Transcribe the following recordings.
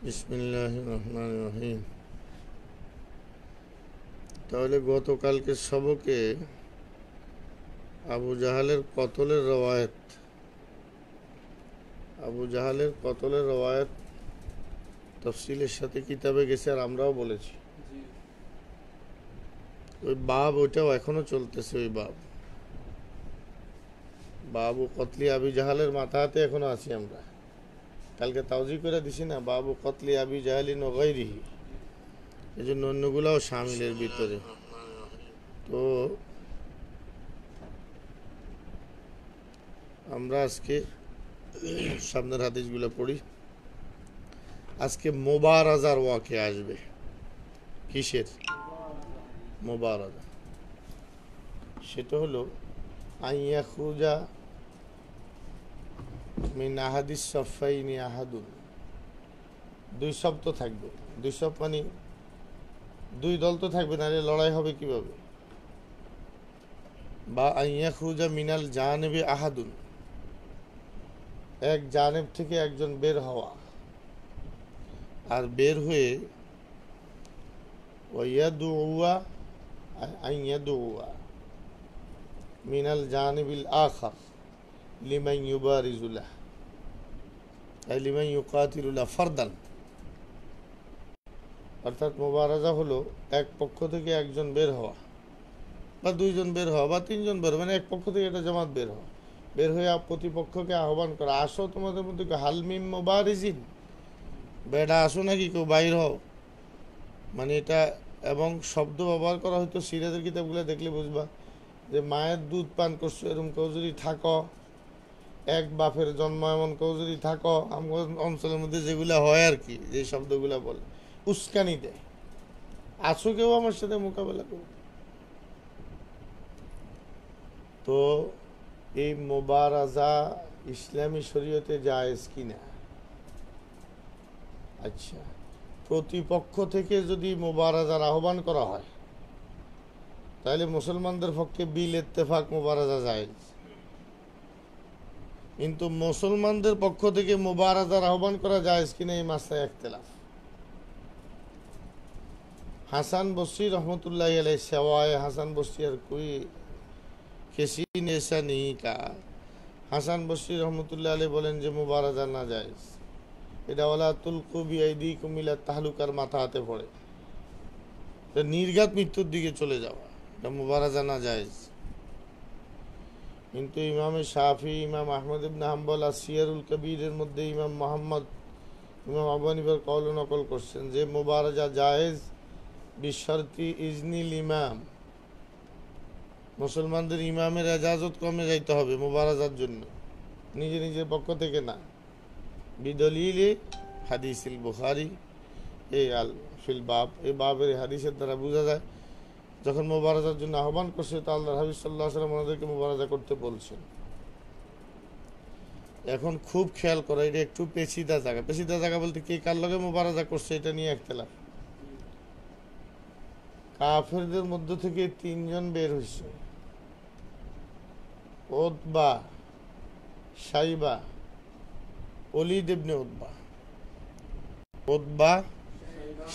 বিসমিল্লাহির রহমানির রহিম। তাহলে গতকালকে সবকে আবু জাহালের কতলের রওয়ায়াত তফসিলের সাথে কিতাবে গেছে, আর আমরাও বলেছি ওই বাব ওইটাও এখনো চলতেছে। ওই বাবু কতলি আবি জাহালের মাথাতে এখনো আছি আমরা। কালকে তাওজি করে দিছি না, বাবু কতলি আবি জাহালিন ও গায়রিহি, এই জন্য অন্যগুলাও শামিলের ভিতরে। তো আমরা আজকে সামনের হাদিসগুলো পড়ি। আজকে মোবারাজার ওয়াকে আসবে। কিসের মোবারাজা? সেটা হলো আইয়া খুজা মিন আহাদিস সাফাইনি আহাদুন। দুই শব্দ থাকবে, দুই শব্দ মানে দুই দল তো থাকবে, নাহলে লড়াই হবে কিভাবে? বা আইয়া খুজা মিনাল জানেবে আহাদুন, এক জানেব থেকে একজন বের হওয়া, আর বের হয়ে ওয়াইয়াদুয়া আইয়াদুয়া মিনাল জানিবিল আখার লিমান ইউবারিজুলাহ আই লিমান ইউকাতিলুলাহ ফারদান। অর্থাৎ মুবারাজা হলো এক পক্ষ থেকে একজন বের হওয়া, বা দুইজন বের হওয়া, বা তিনজন বের হওয়া, মানে এক পক্ষ থেকে একটা জামাত বের হওয়া, বের হয়ে প্রতিপক্ষকে আহ্বান করা, আসো তোমাদের মধ্যে হালমিম মুবারিজিন, বেড়া আসো নাকি কেউ বাইর হও। মানে এটা, এবং শব্দ ব্যবহার করা হয়তো সিরাজের কিতাবগুলো দেখলে বুঝবা যে মায়ের দুধ পান করছো এরকম কেউ যদি থাকো, এক বাপের জন্ম এমন কেউ যদি থাকো, আমার অঞ্চলের মধ্যে যেগুলো হয় আর কি, যে শব্দগুলো বলে উস্কানি দেয়, আসো কেউ আমার সাথে মোকাবেলা করবে। তো এই মোবারাজা ইসলামী শরীয়তে জায়েজ কিনা? আচ্ছা, প্রতিপক্ষ থেকে যদি মোবারাজার আহ্বান করা হয় তাহলে মুসলমানদের পক্ষে বিল ইত্তেফাক মোবারাজা জায়েজ, কিন্তু মুসলমানদের পক্ষ থেকে মোবারাজার আহ্বান করা জায়েজ কিনা এই মাসলায় ইখতিলাফ। হাসান বসরি রহমতুল্লাহ আলাইহি সেওয়ায় হাসান বসরি আর কোই কিসি ने ऐसा नहीं कहा। হাসান বসরি রহমতুল্লাহ আলাইহি বলেন যে মোবারাজা না জায়েজ, এটা ওয়ালা তুলকু বিআইদিকুম ইলা তাহলুকার মাথাতে পড়ে, নির্ঘাত মৃত্যুর দিকে চলে যাওয়া, এটা মুবারাজা না জায়েজ। কিন্তু ইমাম শাফি, ইমাম আহমদ ইবনে হাম্বল আর সিয়ারুল কবিরের মধ্যে ইমাম আবু হানিফার কওল নকল করছেন যে মুবারাজা জায়েজ বিশর্তি ইজনিল ইমাম, মুসলমানদের ইমামের এজাজত কমে যাইতে হবে মুবারাজার জন্য, নিজের পক্ষ থেকে না। বিদলিলে হাদিসিল বুখারী এই আল ফিল বাব, এই বাবের হাদিসের দ্বারা বোঝা যায় যখন মুবারাজার জন্য আহ্বান করছে তো আল্লাহর হাবিব সাল্লাল্লাহু আলাইহি ওয়াসাল্লাম ওনাদেরকে মুবারাজা করতে বলছেন। এখন খুব খেয়াল করা, এটা একটু পেশিদা জায়গা বলতে কে কার লগে মুবারাজা করছে এটা নিয়ে ইখতিলাফ। কাফেরদের মধ্য থেকে তিনজন বের হয়েছে, উতবা, শাইবা, ওলীদ ইবনে উতবা,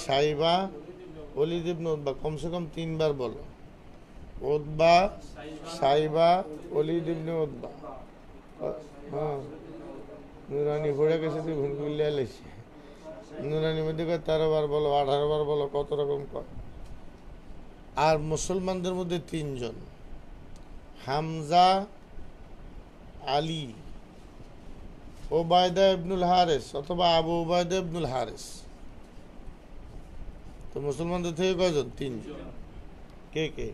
শাইবা, ওলীদ ইবনে উতবা, কমসে কম তিনবার বলো। উতবা, শাইবা, ওলীদ ইবনে উতবা। হ্যাঁ, নুরানি পড়ে গেছে, তুই ভুল করলে এলেছি। নুরানির মধ্যে 13 বার বলো, 18 বার বলো, কত রকম কয়। আর মুসলমানদের মধ্যে তিনজন, হামজা, আলী, ওবায়দা ইবনুল হারিস অথবা আবু ওবায়দা ইবনুল হারিস। তো মুসলমানদের থেকে কয়জন? তিনজন। কে কে?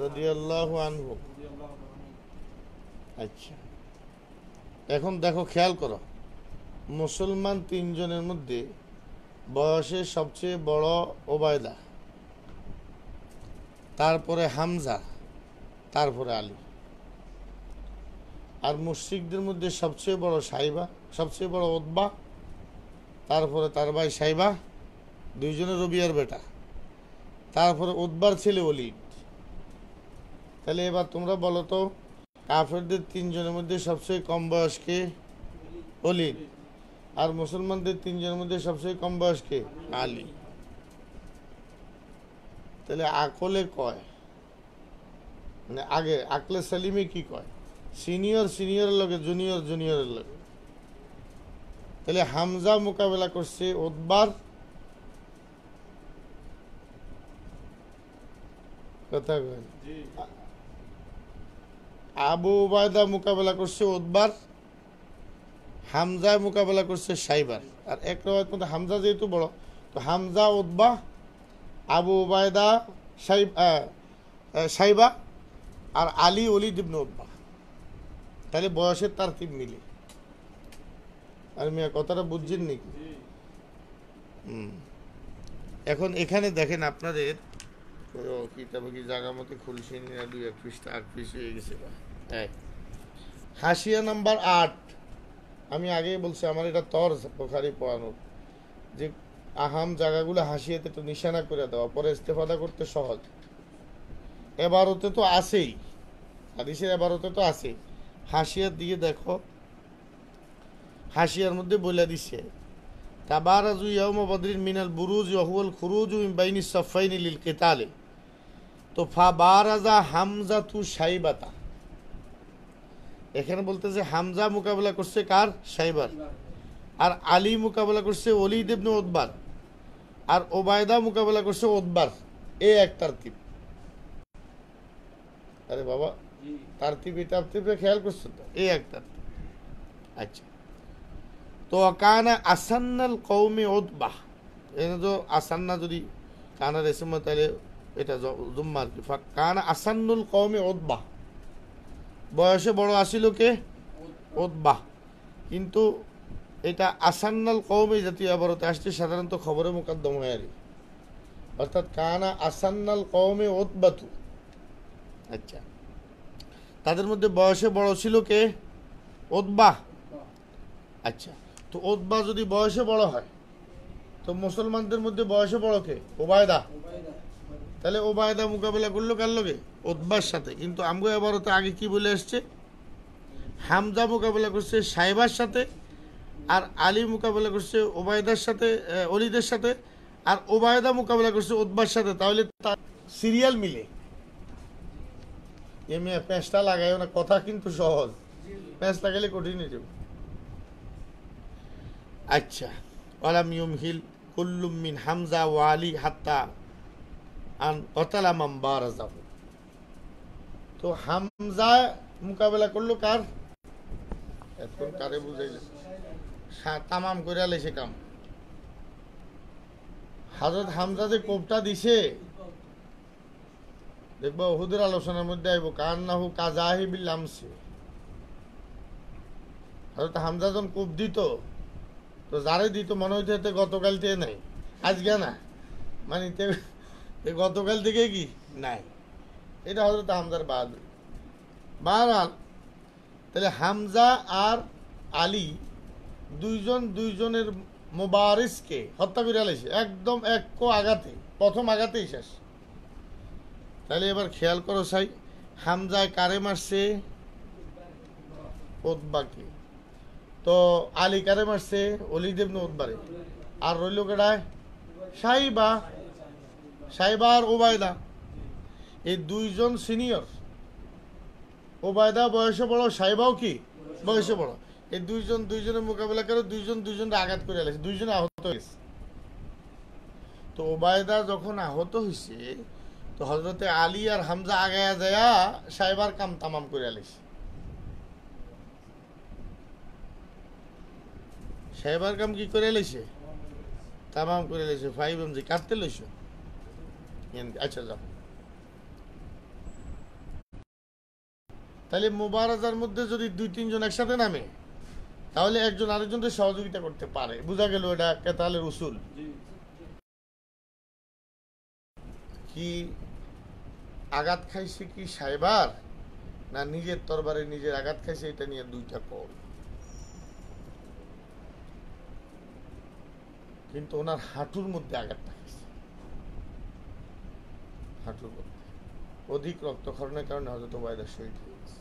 রাদিয়াল্লাহু আনহু। আচ্ছা, এখন দেখো, খেয়াল করো, মুসলমান তিনজনের মধ্যে বয়সে সবচেয়ে বড় ওবায়দা, তারপরে হামজা, তারপরে আলী। আর মুশরিকদের মধ্যে সবচেয়ে বড় শাইবা, সবচেয়ে বড় উতবা, তারপরে তার ভাই শাইবা, দুইজনের রবিয়ার বেটা, তারপরে উতবার ছেলে ওলীদ। তাহলে এবার তোমরা বলো তো, কাফেরদের তিনজনের মধ্যে সবচেয়ে কম বয়স কে? ওলীদ। আর মুসলমানদের তিনজনের মধ্যে সবচেয়ে কম বয়স কে? আলী। তাহলে আকলে কয়, মানে আগে আকলে সালিমে কি কয়? সিনিয়র সিনিয়রের লগে জুনিয়র জুনিয়রের লগে। তাহলে হামজা মোকাবেলা করছে উতবার, কথা কয়, আবু উবায়দা মোকাবেলা করছে উতবার, হামজা মোকাবেলা করছে সাইবার। আর এক রকম মধ্যে হামজা যেহেতু বড়, তো হামজা উতবা, আবু উবায়দা সাইবা, আর আলী ওলিদ ইবনে উতবা। তাহলে বয়সের তারতিব মিলে। আর মিয়া কথাটা বুঝছেন নাকি? এখন এখানে দেখেন আপনাদের কিতাবে কি জায়গা মতো খুলছি না, 2-1 পৃষ্ঠা 8 পৃষ্ঠা হয়ে গেছে। হাসিয়া নাম্বার 8। আমি আগেই বলছি আমার এটা তরজ বুখারী পড়ানোর, যে আহাম জায়গাগুলো হাসিয়াতে একটু নিশানা করে দেওয়া, পরে ইস্তেফাদা করতে সহজ। এবারতে তো আছেই, হাদিসের এবারতে তো আছেই। হাসিয়ার দিকে দেখো, হাসিয়ার মধ্যে বলে দিছে তাবারাজু ইয়াউমা বদরিন মিনাল বুরুজ ওয়া হুয়াল খুরুজু মিন বাইনি সাফাইনি লিল কিতালি। তো ফাবারাজা হামজাতু শাইবাতা, এখানে বলতেছে হামজা মোকাবেলা করছে কার? সাইবার। আর আলী মোকাবেলা করছে ওলিদ ইবনে উতবার, আর ওবায়দা মোকাবেলা করছে উতবার। এ এক তারতিব। আরে বাবা, তারতিবে তারতিবে খেয়াল করছো তো? এ এক তারতিব। আচ্ছা, তো কানা আসান্নাল কওমে উতবাহ, এনে তো আসান্না যদি কানার এসম তাহলে এটা জুম্মার কি কানা আসান্নুল কওমে উতবাহ, বয়সে বড় আসিল কে? উতবাহ। কিন্তু এটা আসান্নাল কওমে জাতীয় আবারতে আসছে, সাধারণত খবরে মুকদ্দম হয় আর, অর্থাৎ কানা আসান্নাল কওমে উতবাতু। আচ্ছা, তাদের মধ্যে বয়সে বড় ছিল কে? উতবাহ। আচ্ছা, তো উতবাহ যদি বয়সে বড় হয়, তো মুসলমানদের মধ্যে বয়সে বড় কে? ওবায়দা। তাহলে ওবায়দা মোকাবেলা করলো কার লগে? উতবার সাথে। কিন্তু আমগো এবারতে আগে কি বলে আসছে? হামজা মোকাবেলা করছে সাইবার সাথে, আর আলী মোকাবেলা করছে ওবায়দার সাথে, অলিদের সাথে, আর ওবায়দা মোকাবেলা করছে উতবার সাথে। তাহলে তার সিরিয়াল মিলে। এমনি প্যাঁচটা লাগাইও না, কথা কিন্তু সহজ, প্যাঁচ লাগাইলে কঠিন হয়ে যাবে। আচ্ছা, ওয়ালাম ইউমহিল কুল্লুম মিন হামজা ওয়া আলী হাত্তা আন কতালা মান বারাজাহু। তো হামজা মোকাবেলা করলো কার? এখন কারে বুঝাইলে তামাম করে আলাইছে কাম। হযরত হামজা যে কোপটা দিছে, দেখবো উহুদের আলোচনার মধ্যে আইব কান্নাহু কাজাহিবিল আমসি। হযরত হামজা যখন কোপ দিত, তো যারে দিত মনে হইতে গতকাল থেকে নাই, আজকে না, মানে গতকাল থেকে কি নাই। এটা হযরত হামজার বাহাদুরি। বাহরাল, তাহলে হামজা আর আলী দুইজন দুইজনের মুবারিসকে হত্যা করে আলাইছে, একদম এক আঘাতে, প্রথম আঘাতেই শেষ। তাহলে এবার খেয়াল করো সাই, হামজায় কারে মারছে? উতবাকে। তো আলী কারে মারছে? ওলিদ ইবনে উতবারে। আর রইল কেডায়? সাইবা। সাইবা আর ওবায়দা, এই দুইজন সিনিয়র। ওবায়দা বয়সে বড়, সাইবাও কি বয়সে বড়। এই দুইজন দুইজনের মোকাবেলা করে দুইজন দুইজনের আঘাত করে আলাইছে, দুইজনে আহত হয়েছে। তো ওবায়দা যখন আহত হয়েছে, তো হজরতে আলী আর হামজা আগায়া যায়া সাইবার কাম তামাম করে আলাইছে। সাইবার কাম কি করে আলাইছে? তামাম করে আলাইছে। 5 mg কাটতে লইছো। আচ্ছা যাও। তাহলে মুবারাজার মধ্যে যদি 2-3 জন একসাথে নামে, তাহলে একজন আরেকজনকে সহযোগিতা করতে পারে। বোঝা গেল এটা কেতালের উসুল। কি আঘাত খাইছে কি সাইবার, না নিজের তরবারে নিজের আঘাত খাইছে, এটা নিয়ে দুইটা কল। কিন্তু ওনার হাঁটুর মধ্যে আঘাতটা খাইছে, হাঁটুর মধ্যে অধিক রক্তক্ষরণের কারণে হযরত ওবায়দা শহীদ হয়ে গেছে।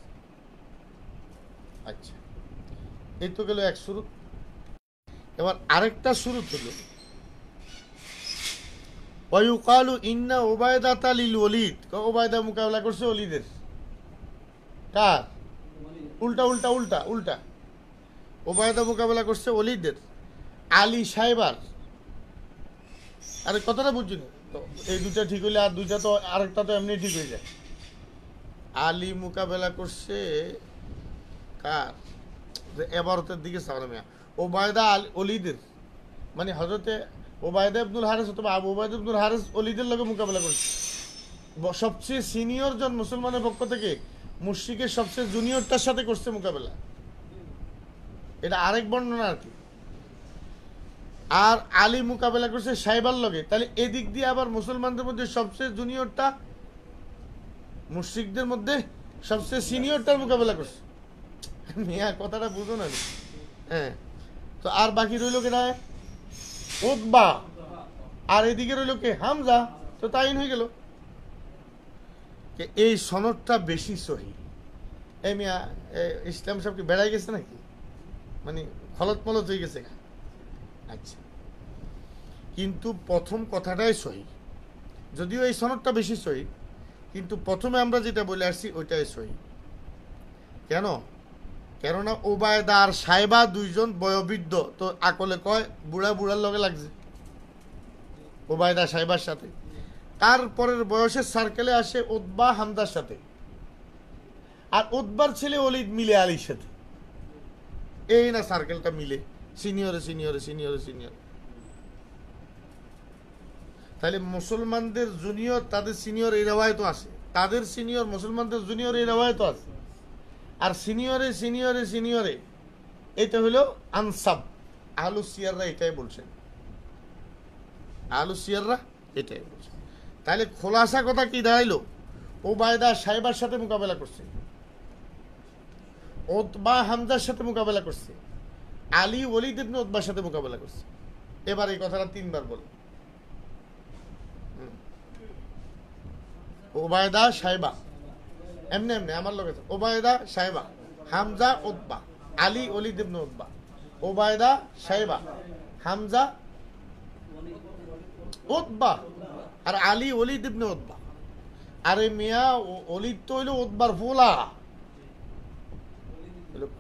আচ্ছা, এই তো গেল এক শুরু। এবার আরেকটা শুরু হলো ওয়ায়ুকালু ইন্না উবায়দাতা লিল ওলিদ, উবায়দা মোকাবেলা করছে ওলিদের। কার? উল্টা উল্টা উল্টা উল্টা, উবায়দা মোকাবেলা করছে ওলিদের, আলী সাহেবার। আরে কথাটা বুঝছেন তো, এই দুটা ঠিক হইলে আর দুইটা তো আরেকটা তো এমনি ঠিক হয়ে যায়। আলী মোকাবেলা করছে কার? এবারতের দিকে সালামিয়া ওবায়দা অলিদের, মানে হজরতে ওবায়দা ইবনুল হারিস অথবা আবু ওবায়দা ইবনুল হারিস অলিদের লগে মোকাবেলা করছে। সবচেয়ে সিনিয়র জন মুসলমানের পক্ষ থেকে মুশরিকের সবচেয়ে জুনিয়রটার সাথে করছে মোকাবেলা। এটা আরেক বর্ণনা আর কি। আর আলী মোকাবেলা করছে সাইবার লগে, তাহলে এদিক দিয়ে আবার মুসলমানদের মধ্যে সবচেয়ে জুনিয়রটা মুশরিকদের মধ্যে সবচেয়ে সিনিয়রটার মোকাবেলা করছে। মিয়া কথাটা বুঝো না? হ্যাঁ, তো আর বাকি রইল কেনা উতবা, আর এদিকে রইল কে? হামজা। তো তাইন হয়ে গেল। এই সনদটা বেশি সহি। এই মিয়া ইসলাম সব কি বেড়াই গেছে নাকি? মানে হলত মলত হয়ে গেছে? আচ্ছা, কিন্তু প্রথম কথাটাই সহি, যদিও এই সনদটা বেশি সহি, কিন্তু প্রথমে আমরা যেটা বলে আসছি ওইটাই সহি। কেন? কেননা ওবায়দা আর সাহেবা দুইজন বয়োবৃদ্ধ, তো আকলে কয় বুড়া বুড়ার লগে লাগছে ওবায়দা সাহেবার সাথে। তারপরের বয়সের সার্কেলে আসে উতবা হামদার সাথে, আর উতবার ছেলে ওলিদ মিলে আলীর সাথে। এই না সার্কেলটা মিলে সিনিয়রে সিনিয়রে সিনিয়রে সিনিয়র। তাহলে মুসলমানদের জুনিয়র তাদের সিনিয়র এই রেওয়ায়ত আছে, তাদের সিনিয়র মুসলমানদের জুনিয়র এই রেওয়ায়ত আছে। আর সিনিয়রে সিনিয়রে সিনিয়রে এটা হলো আনসাব। আহলুস সিয়াররা এটাই বলছেন, আহলুস সিয়াররা এটাই বলছেন। তাহলে খোলাসা কথা কি দাঁড়াইলো? ওবায়দা সাহেবার সাথে মোকাবেলা করছে, উতবা হামজার সাথে মোকাবেলা করছে, আলী ওলিদ ইবনে উতবার সাথে মোকাবেলা করছে। এবার এই কথাটা তিনবার বল। ওবায়দা সাহেবা, এমনি এমনি আমার লোক আছে। ওবায়দা সাহেবা, হামজা উতবা, আলী ওলিদ ইবনে উতবা। ওবায়দা সাহেবা, হামজা উতবা, আর আলী ওলিদ ইবনে উতবা। আরে মিয়া ওলিদ তো হইল উতবার ফুলা,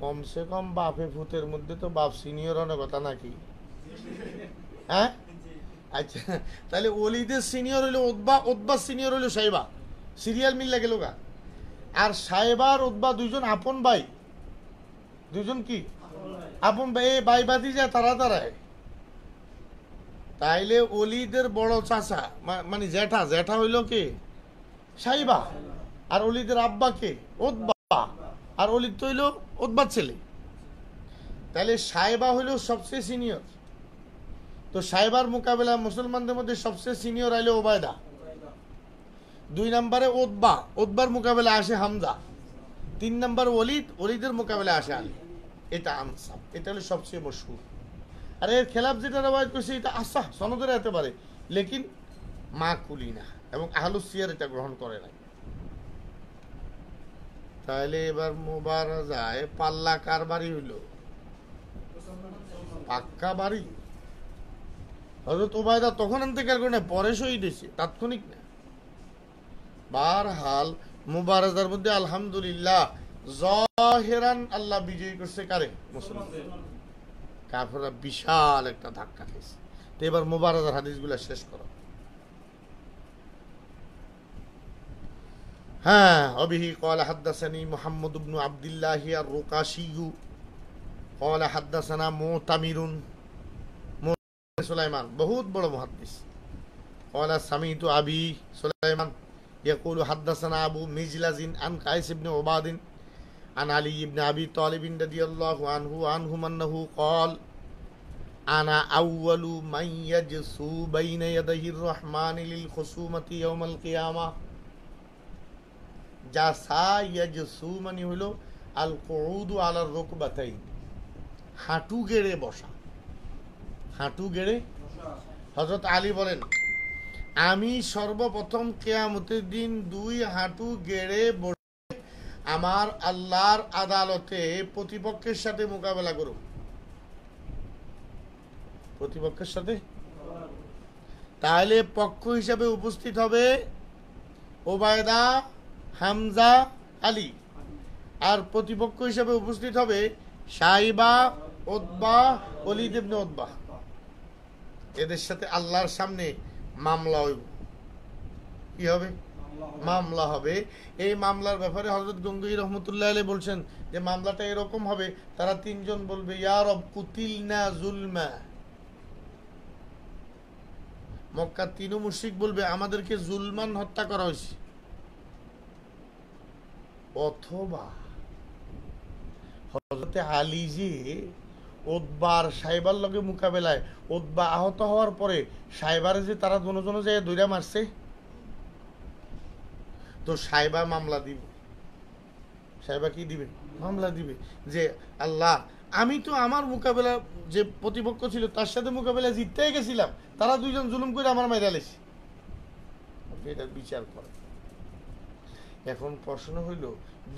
কমসে কম বাপে ভূতের মধ্যে তো বাপ সিনিয়র অনেক কথা নাকি? হ্যাঁ, আচ্ছা, তাহলে ওলিদের সিনিয়র হইলো উতবা, উতবার সিনিয়র হইলো সাহেবা, সিরিয়াল মিল লাগে লোকা। আর সাহেবার উতবা দুইজন আপন ভাই, দুইজন কি আপন ভাই, এই ভাই বাদি যায় তারা তারায়। তাইলে অলিদের বড় চাচা মানে জ্যাঠা, জ্যাঠা হইল কে? সাহেবা। আর অলিদের আব্বা কে? উতবা। আর অলিদ তো হইল উতবার ছেলে। তাহলে সাহেবা হইল সবচেয়ে সিনিয়র। তো সাহেবার মোকাবেলা মুসলমানদের মধ্যে সবচেয়ে সিনিয়র আইলো ওবায়দা। 2 নম্বরে উতবা, উতবার মোকাবেলা আসে হামজা। 3 নম্বর ওলিদ, ওলিদের মোকাবেলা আসে আলী। এটা আনসাব, এটা হলো সবচেয়ে মশহুর। আর এর খেলাফ যেটা রওয়ায়াত করছে এটা আসাহ সনদে হতে পারে, লেকিন মাকুলি না, এবং আহলুস সিয়ার এটা গ্রহণ করে না। তাহলে এবার মুবারাজায় পাল্লা কার বাড়ি হইল? পাক্কা বাড়ি। হযরত উবায়দা তখন ইন্তেকাল করে না, পরে শহীদ হয়েছে, তাৎক্ষণিক না। বারহাল মুবারাজার মধ্যে আলহামদুলিল্লাহ জাহেরান আল্লাহ বিজয়ী করছে কারে? মুসলমান। কাফেররা বিশাল একটা ধাক্কা খেয়েছে। তো এবার মুবারাজার হাদিসগুলো শেষ করো। হ্যাঁ, অবিহি قال حدثني محمد بن عبد الله الرقاشي قال حدثنا معتمر سليمان বহুত বড় মুহাদ্দিস। قال سمعت ابي سليمان يقول حدثنا ابو مجلز عن قيس بن عباد عن علي بن ابي طالب رضي الله عنهم انه قال انا اول من يجسو بين يدي الرحمن للخصومه يوم القيامه। জাসা ইয়াজসু মানে হলো আল কুউদু আলা রুকবাতাইন, হাঁটু গেড়ে বসা, হাঁটু গেড়ে। হযরত আলী বলেন আমি সর্বপ্রথম কিয়ামতের দিন 2 হাঁটু গেড়ে বসে আমার আল্লাহর আদালতে প্রতিপক্ষের সাথে মোকাবেলা করব। প্রতিপক্ষের সাথে। তাহলে পক্ষ হিসাবে উপস্থিত হবে ওবায়দা, হামজা, আলী। আর প্রতিপক্ষ হিসাবে উপস্থিত হবে সাইবা, উতবা, ওলীদ ইবনে উতবা। এদের সাথে আল্লাহর সামনে মামলা হইব। কি হবে? মামলা হবে। এই মামলার ব্যাপারে হযরত গঙ্গুই রহমতুল্লাহ আলাইহি বলছেন যে মামলাটা এরকম হবে, তারা তিনজন বলবে ইয়া রব কুতিলনা জুলমা। মক্কার তিন মুশরিক বলবে আমাদেরকে জুলমান হত্যা করা হয়েছে। অথবা হযরতে আলী যে উতবার সাইবার লগে মোকাবেলায় উতবা আহত হওয়ার পরে সাইবারে যে তারা দুজনে যায় দইরা মারছে, তো সাইবা মামলা দিবে। সাইবা কি দিবে? মামলা দিবে যে আল্লাহ, আমি তো আমার মোকাবেলা যে প্রতিপক্ষ ছিল তার সাথে মোকাবেলা জিততে গেছিলাম, তারা দুইজন জুলুম করে আমার মাইরা লেছে। এটার বিচার করে। এখন প্রশ্ন হইল,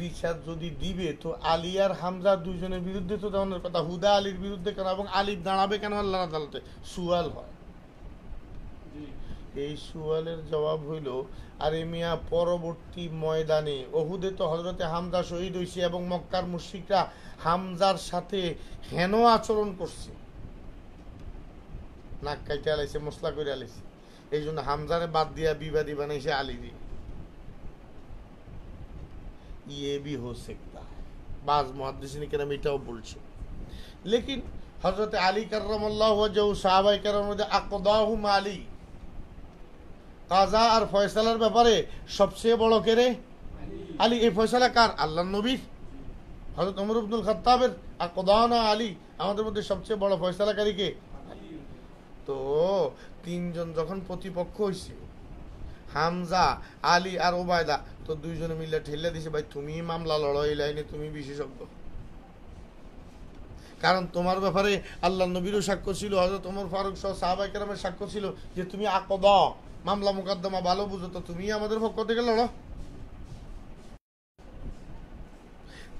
বিচার যদি দিবে তো আলী আর হামজা দুইজনের বিরুদ্ধে তো দেওয়ার কথা, হুদা আলীর বিরুদ্ধে কেন এবং আলী দাঁড়াবে কেন আল্লাহর আদালতে? সুয়াল হয়। এই সুয়ালের জবাব হইল, আরে মিয়া, পরবর্তী ময়দানে ওহুদে তো হযরতে হামজা শহীদ হয়েছে এবং মক্কার মুশরিকরা হামজার সাথে হেন আচরণ করছে, নাক কাইটে আলাইছে, মশলা করে আলাইছে। এই জন্য হামজারে বাদ দিয়া বিবাদী বানাইছে আলী দিয়ে। ये भी हो सकता है, बाज मुहद्दिसिन किराम এটাও বলছে। लेकिन हजरत আলী কাররামাল্লাহু ওয়াজহু সাহাবায়ে কেরামের মধ্যে আকদাহুম আলী, কাজা আর ফয়সালার ব্যাপারে সবচেয়ে বড় কে রে? আলী। এই ফয়সালা কার? আল্লাহর নবীর। হযরত ওমর ইবনুল খাত্তাবের আকদানা আলী, আমাদের মধ্যে সবচেয়ে বড় ফয়সালাকারী কে? তো তিনজন যখন প্রতিপক্ষ হইছে, হামজা, আলী আর ওবায়দা, তো দুইজনে মিলে ঠেলে দিছে, ভাই তুমি মামলা লড়ো, এই লাইনে তুমি বিশেষজ্ঞ। কারণ তোমার ব্যাপারে আল্লাহ নবীরও সাক্ষ্য ছিল, হযরত ওমর ফারুক সহ সাহাবায়ে কেরামের সাক্ষ্য ছিল যে তুমি আকদা, মামলা মুকদ্দমা ভালো বুঝো, তো তুমি আমাদের পক্ষ থেকে লড়ো।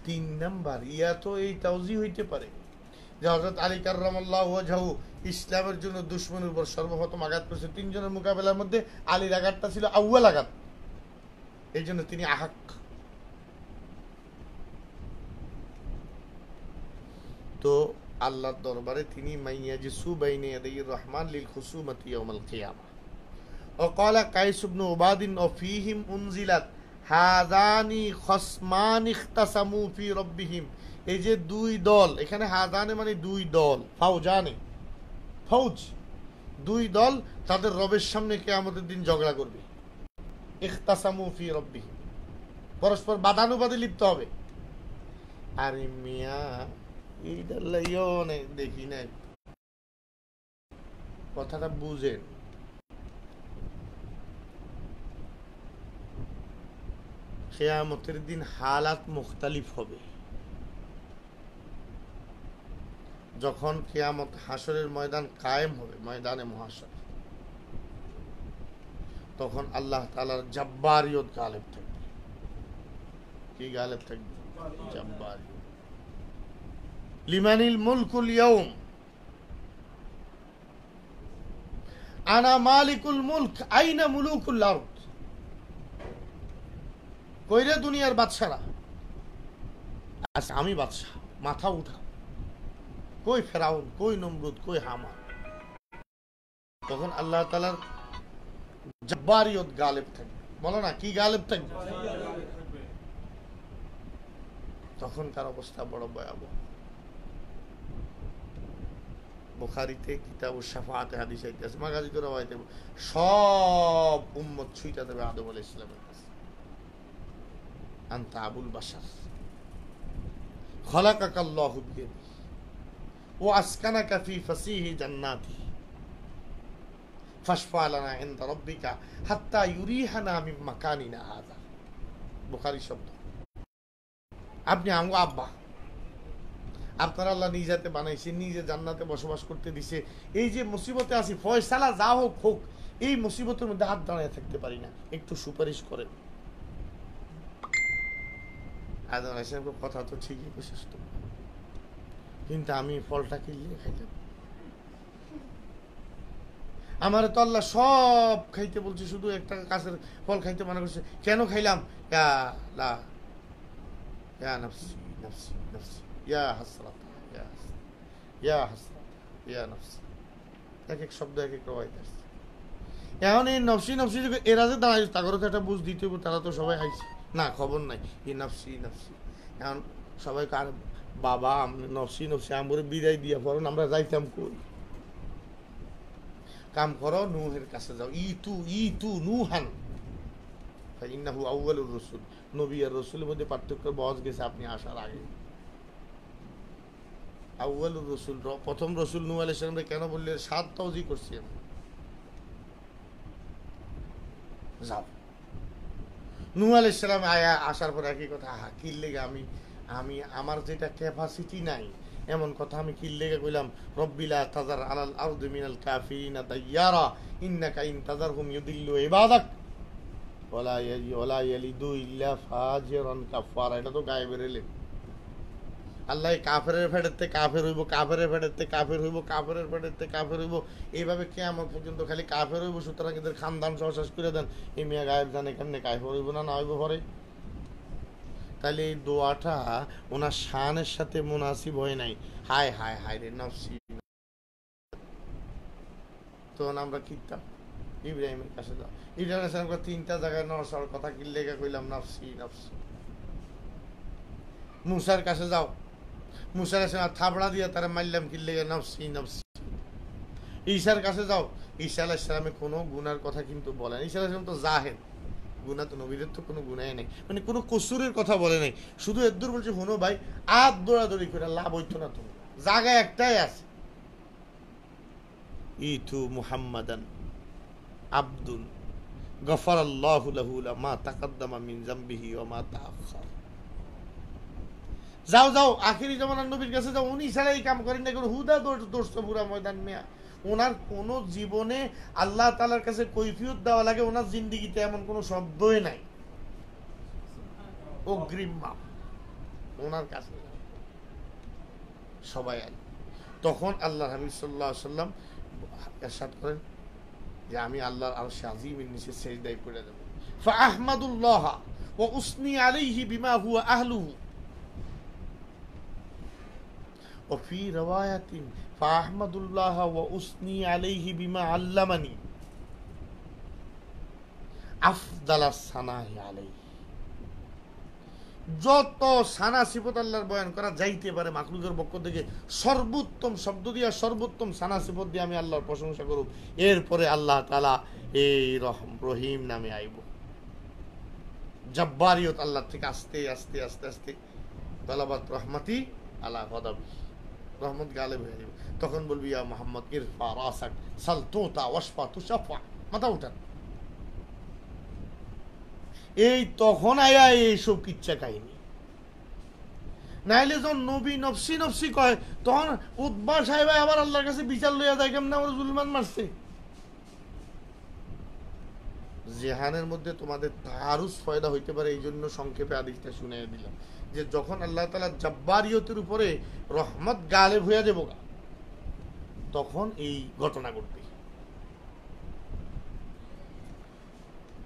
তিন নাম্বার ইয়া তো এই তাওজি হইতে পারে যে হযরত আলী কাররামাল্লাহু ওয়াজহু ইসলামের জন্য দুশমনের উপর সর্বপ্রথম আঘাত করেছে। তিনজনের মোকাবেলার মধ্যে আলীর আঘাতটা ছিল আউয়াল আঘাত, এই জন্য তিনি আহাক। তো আল্লাহর দরবারে তিনি মাইয়াজিসু বাইনা ইয়াদাইর রহমান লিল খুসুমাতি ইয়াউমাল কিয়ামা। وقال قيس بن عباد وفيهم انزلت হাযানি খসমানি ইখতাসামু ফি রাব্বিহিম। এই যে দুই দল, এখানে হাযানে মানে দুই দল, ফাউজানে ফৌজ, দুই দল তাদের রবের সামনে কিয়ামতের দিন ঝগড়া করবে। ইখতাসামু ফি রাব্বিহিম, পরস্পর বাদানুবাদে লিপ্ত হবে। আরে মিয়া, এইটা লাইও নাই, দেখি নাই, কথাটা বুঝেন। কিয়ামতের দিন হালাত মুখতালিফ হবে। যখন কিয়ামত হাসরের ময়দান কায়েম হবে, ময়দানে মুহাশর, তখন আল্লাহ তাআলার জব্বারিয়ত গালেব থাকবে। কি গালেব থাকবে? জব্বারিয়ত। লিমানিল মুলকুল ইয়াউম, আনা মালিকুল মুলক, আইনা মুলুকুল আরদ। কইরে দুনিয়ার বাদশারা, আচ্ছা আমি বাদশাহ, মাথা উঠা। কই ফেরাউন, কই নমরুদ, কই হামান? তখন আল্লাহ তাআলার জব্বারিয়ত গালেব থাকবে। বলো না, কি গালেব থাকবে? তখনকার অবস্থা বড় ভয়াবহ। বুখারীতে কিতাবুশ শাফাআতে হাদিস আছে, মাগাজি করে হইতে সব উম্মত ছুইটা দেবে আদম আলাইহিস সালামের কাছে। আনতা আবুল বাশার, খলাকাকাল্লাহু বিয়াদিহি ওয়া আসকানাকা ফি ফাসিহি জান্নাতি ফাশফা লানা ইনদা রাব্বিকা হাত্তা ইউরিহানা মিন মাকানিনা হাযা। বুখারী শব্দ। আপনি আমগো আব্বা, আপনার আল্লাহ নিজাতে বানাইছে, নিজে জান্নাতে বসবাস করতে দিছে। এই যে মুসিবতে আছি, ফয়সালা যা হোক হোক, এই মুসিবতের মধ্যে হাত দাঁড়ায় থাকতে পারি না, একটু সুপারিশ করেন। আদম আলাইহিস সালামের কথা তো ঠিকই বিশেষ, কিন্তু আমি ফলটা কিনলে খাইলাম। আমার তো আল্লাহ সব খাইতে বলছে, শুধু একটা গাছের ফল খাইতে মানা করছে, কেন খাইলাম? ইয়া লা ইয়া নফসি নফসি নফসি ইয়া হাসরাত ইয়া হাসরাত ইয়া হাসরাত ইয়া নফসি, এক এক শব্দ এক এক রবাইতে আসছে। এখন এই নফসি নফসি এরা যে দাঁড়াই তাগরও তো একটা বুঝ দিতে হবে, তারা তো সবাই আইছে না, খবর নাই এই নফসি নফসি। এখন সবাই কার বাবা নফসি নফসি আমরে বিদায় দিয়া পড়ুন, আমরা যাইতাম কই? কাম করো, নূহের কাছে যাও, ইতু নূহান ফাইন্নাহু আউয়ালুর রাসূল। নবী আর রাসূলের মধ্যে পার্থক্য বহজ গেছে আপনি আসার আগে। আউয়ালুর রাসূল, প্রথম রাসূল নূহ আলাইহিস সালামকে কেন বললেন? 7 তাওজি করছি আমি। যাও, নূহ আলাইহিস সালাম আয়া আসার পর একই কথা, কি লেগে আমি আমার যেটা ক্যাপাসিটি নাই এমন কথা আমি কি লেগে কইলাম, রব্বিলা তাজার আলাল আরদি মিনাল কাফিরিনা দাইয়ারা ইন্নাকা ইন তাজারহুম ইউদিল্লু ইবাদাক ওয়ালা ইয়ালিদু ইল্লা ফাজিরান কাফারা। এটা তো গায়েবের এলেম। আল্লাহ কাফেরের ফেডেতে কাফের হইব, কাফেরের ফেডেতে কাফের হইব, কাফেরের ফেডেতে কাফের হইব, এইভাবে কিয়ামত পর্যন্ত খালি কাফের হইব। সুতরাং এদের খানদান সহ শেষ করে দেন। এই মিয়া গায়েব জানে কেমনে কাফের হইব না হইব পরে। তাহলে এই দোয়াটা ওনার শানের সাথে মুনাসিব হয় নাই। হায় হায় হায় রে নফসি। তখন আমরা কিতাম ইব্রাহিমের কাছে যাও, ইব্রাহিম 3টা জায়গায় নরসর কথা কি লেগে কইলাম নফসি নফসি। মুসার কাছে যাও, মুসার থাবড়া দিয়ে তারা মারলাম কি লেগে নফসি নফসি। ঈসার কাছে যাও, ঈসা আলাইহিস সালামে কোনো গুনার কথা কিন্তু বলে না। ঈসা আলাইহিস সালাম তো জাহেদ, গুনাহ তো নবীদের তো কোনো গুনাই নেই, মানে কোনো কসুরের কথা বলে নাই। শুধু এদ্দুর বলছে, হুনো ভাই আদ দৌড়াদৌড়ি করে লাভ হইতো না, তুমি জায়গায় একটাই আছে, ইতু মুহাম্মাদান আবদুন গফারাল্লাহু লাহু মা তাকাদ্দামা মিন যামবিহি ওয়া মা তাআখার। যাও যাও আখিরি জামানার নবীর কাছে যাও, উনি ছাড়া এই কাম করেন না, হুদা দৌড়ছ পুরা ময়দান মিয়া। ওনার কোন জীবনে আল্লাহ তাআলার কাছে কৈফিয়ত দেওয়া লাগে ওনার জিন্দেগিতে এমন কোন শব্দই নাই। অগ্রিম মাপ ওনার কাছে সবাই আই। তখন আল্লাহ হাবিব সাল্লাল্লাহু আলাইহি ওয়াসাল্লাম ইরশাদ করেন যে আমি আল্লাহর আরশে আজিমের নিচে সিজদায় পড়ে যাব। ফাআহমাদুল্লাহ ওয়া উসনি আলাইহি বিমা হুয়া আহলুহু ওয়া ফি রাওয়ায়াতিন ফাআহমাদুল্লাহ ওয়া উসনি আলাইহি বিমা আল্লামানি আফদালাস সানাহি আলাইহি। যত সানা সিফত আল্লাহর বয়ান করা যাইতে পারে মাখলুকের পক্ষ থেকে সর্বোত্তম শব্দ দিয়া সর্বোত্তম সানা সিফত দিয়ে আমি আল্লাহর প্রশংসা করব। এরপরে আল্লাহ তাআলা এই রহিম নামে আইব। জব্বারিয়ত আল্লাহ থেকে আস্তে আস্তে আস্তে আস্তে তালাবাত রহমাতি আলা গদাবি, রহমত গালেব হয়ে যাবে। তখন বলবি ইয়া মুহাম্মদ ইরফা রাসাক সাল তুতা ওয়াশফা তুশাফা, মাথা উঠান। এই তখন আয়া এইসব কিচ্ছা কাহিনী। নাইলে যখন নবী নফসি নফসি কয় তখন উতবা সাহেব আবার আল্লাহর কাছে বিচার লইয়া যায় কেমন আমার জুলমান মারছে। জেহানের মধ্যে তোমাদের তারুস ফয়দা হইতে পারে, এই জন্য সংক্ষেপে হাদিসটা শুনিয়ে দিলাম যে যখন আল্লাহ তাআলা জব্বারিয়তের উপরে রহমত গালেব হইয়া যাব তখন এই ঘটনা ঘটবে।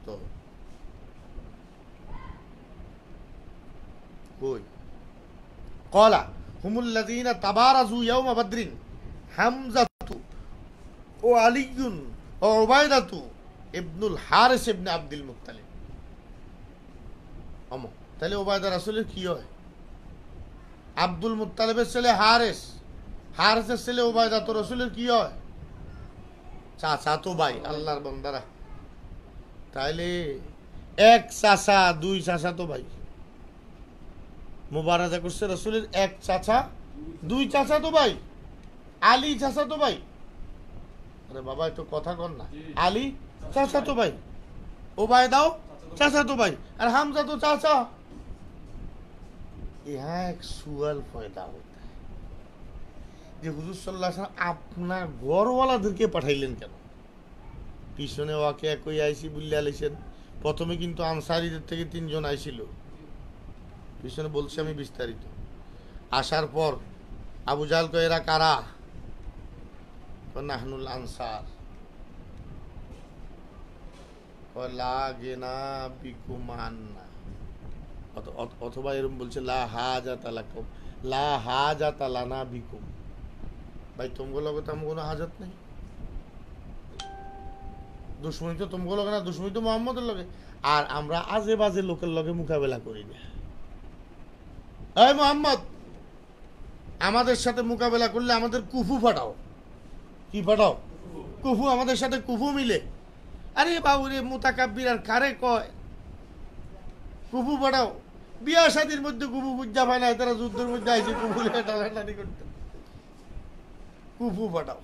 তো কই ক্বালা হুমুল্লাযীনা তাবারাযু ইয়াওমা বদরিন হামজাতু ও আলিয়ুন ও উবাইদাতু ইবনুল হারিস ইবনে আব্দুল মুত্তালিব। তাহলে উবাইদা রাসূলের কি হয়? আব্দুল মুত্তালিবের ছেলে হারিস, হারিসের ছেলে উবাইদা, তো রাসূলের কি হয়? চাচা তো ভাই। আল্লাহর বান্দারা, তাইলে এক চাচা দুই চাচা তো ভাই। মুবারাজা করছে রাসূলের এক চাচা দুই চাচা তো ভাই। আলী চাচা তো ভাই। আরে বাবা একটু কথা কর না। আলী চাচা তো ভাই, ওবায়দাও চাচা তো ভাই, আর হামজা তো চাচা। यहाँ एक सुअल पैदा होता है যে হুজুর সাল্লাল্লাহু আলাইহি ওয়াসাল্লাম আপনার ঘরওয়ালাদেরকে পাঠাইলেন কেন? পিছনে ওয়াকে কই আইসি বুল্লা আলাইছেন। প্রথমে কিন্তু আনসারীদের থেকে 3 জন আইছিল, পিছনে বলছি আমি বিস্তারিত। আসার পর আবু জাহল কয় এরা কারা? নাহনুল আনসার। লা গিনা বিকুমান্না, অথবা এরকম বলছে লা হাজাতা লাকুম, লা হাজাতা লানা বিকুম। ভাই তোমার লগে তো আমার কোনো হাজত নেই, দুশ্মনী তো তোমার লগে না, দুশ্মনী তো মোহাম্মদের লগে। আর আমরা আজে বাজে লোকের লগে মোকাবেলা করি না। এই মোহাম্মদ, আমাদের সাথে মোকাবেলা করলে আমাদের কুফু ফাটাও। কি ফাটাও? কুফু। আমাদের সাথে কুফু মিলে। আরে বাবু রে, মুতাকাব্বির আর কারে কয়? কুফু ফাটাও। বিয়া শাদির মধ্যে কুফু বুঝা পায় না, তারা যুদ্ধের মধ্যে আইসে কুফু টানাটানি করতে। কুফু ফাটাও।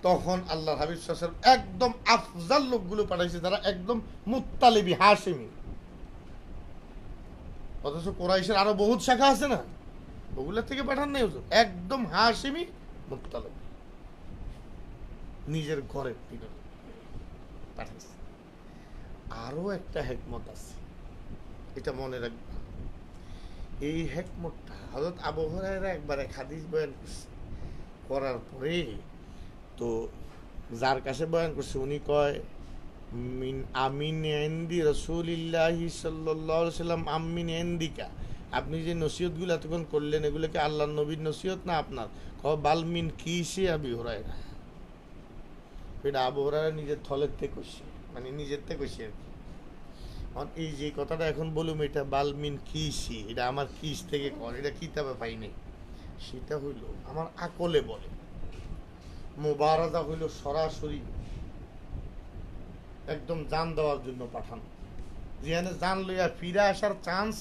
তখন আল্লাহ হাবিব সাল্লাল্লাহু আলাইহি ওয়াসাল্লাম একদম আফজাল লোকগুলো পাঠাইছে, যারা একদম মুত্তালিবি হাশিমি। অথচ কুরাইশের আরো বহুত শাখা আছে না, ওগুলোর থেকে পাঠান নাই হুজুর, একদম হাশিমি মুত্তালিবি, নিজের ঘরের থেকে পাঠাইছে। আরো একটা হেকমত আছে, এটা মনে রাখবা। এই হেকমতটা হযরত আবু হুরায়রা একবার এক হাদিস বয়ান করছে, করার পরে তো যার কাছে বয়ান করছে উনি কয় মিন আমিন ইনদি রাসূলিল্লাহি সাল্লাল্লাহু আলাইহি সাল্লাম আমিন ইনদিকা, আপনি যে নসিহতগুলো এতক্ষণ করলেন এগুলোকে আল্লাহর নবীর নসিহত না আপনার? কয় বাল মিন কিসে আবি হুরায়রা। এটা আবু হুরায়রা নিজের থলের থেকে কইছে, মানে নিজের থেকে কইছে আর কি। এই যে কথাটা এখন বলুম, এটা বাল মিন কিসি, এটা আমার কিস থেকে কর, এটা কিতাবে পাইনি। সেটা হইল আমার আকলে বলে। মুবারাজা হইল সরাসরি একদম জান দেওয়ার জন্য পাঠানো, যেখানে জান লইয়া ফিরে আসার চান্স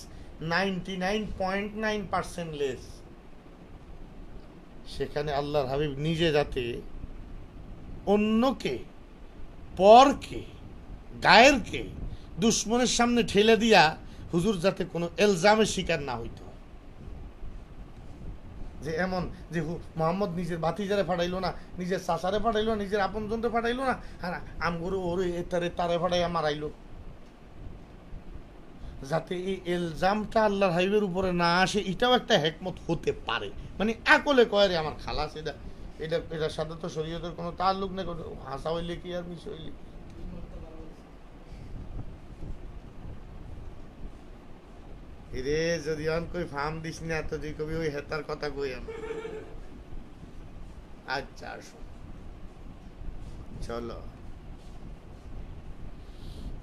99.9% লেস। সেখানে আল্লাহর হাবিব নিজে যাতে অন্যকে, পরকে, গায়েরকে দুশ্মনের সামনে ঠেলে দিয়া হুজুর যাতে কোনো এলজামের শিকার না হইত, যে এমন যে মোহাম্মদ নিজের ভাতিজারে ফাটাইলো না, নিজের চাচারে ফাটাইলো না, নিজের আপনজনরে ফাটাইলো না, হ্যাঁ আমগরু ওরে তারে ফাটাইয়া মারাইলো, যাতে এই এলজামটা আল্লাহর হাবিবের উপরে না আসে। এটাও একটা হেকমত হতে পারে, মানে আকলে কয় রে আমার খালাস, এটার সাথে তো শরীয়তের কোনো তাল্লুক নেই, হাসা হইলে কি আর মিশ হইলে। রে যদি কই ফার্ম দিস না তো তুই কবি ওই হেতার কথা কই আমি। আচ্ছা আসো, চলো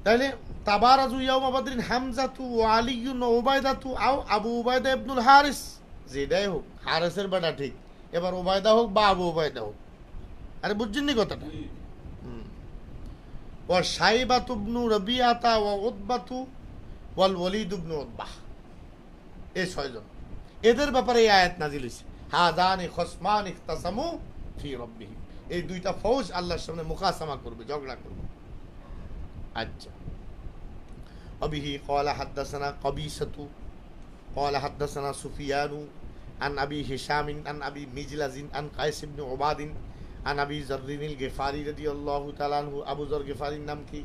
তাইলে তাবারাজু ইয়াউমা বাদরিন হামজাতু ওয়া আলিয়ুন ওয়া উবাইদাতু আও আবু উবাইদা ইবনুল হারিস, যেটাই হোক, হারিসের বেটা ঠিক, এবার উবাইদা হোক বা আবু উবাইদা হোক। আরে বুঝছেন নি কথাটা? ওয়া শাইবাতু ইবনু রাবিআতা ওয়া উতবাতু ওয়াল ওয়ালিদ ইবনু উতবাহ, এই ছয়জন, এদের ব্যাপারে এই আয়াত নাজিল হয়েছে। হাযানি খসমান ইখতাসামু ফি রাব্বিহিম, এই দুইটা ফৌজ আল্লাহর সামনে মুকাসামা করবে, ঝগড়া করবে। আচ্ছা, আবিহি ক্বালা হাদাসানা কবিসাতু ক্বালা হাদাসানা সুফিয়ানু আন আবি হিশাম আন আবি মিজলাজিন আন কায়েস ইবনে উবাদিন আন আবি যাররিনিল গিফারি রাদিয়াল্লাহু তাআলা আনহু। আবু যর গিফারির নাম কি?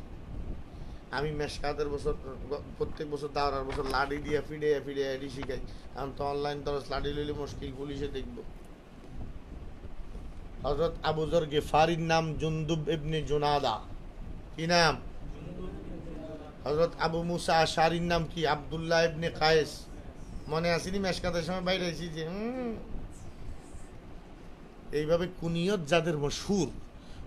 আমি মেশকাতের বছর, প্রত্যেক বছর দাওরার বছর লাডি দিয়ে ফিডে এডি শিখাই। এখন তো অনলাইন দরস লাডি লইলে মুশকিল, পুলিশে দেখবো। হযরত আবু যর গিফারির নাম জুনদুব ইবনে জুনাদা। কি নাম? হযরত আবু মুসা আশআরীর নাম কি? আব্দুল্লাহ ইবনে কায়েস। মনে আসেনি মেশকাতের সময় বাইরে এসেছি যে এইভাবে কুনিয়ত যাদের মশহুর,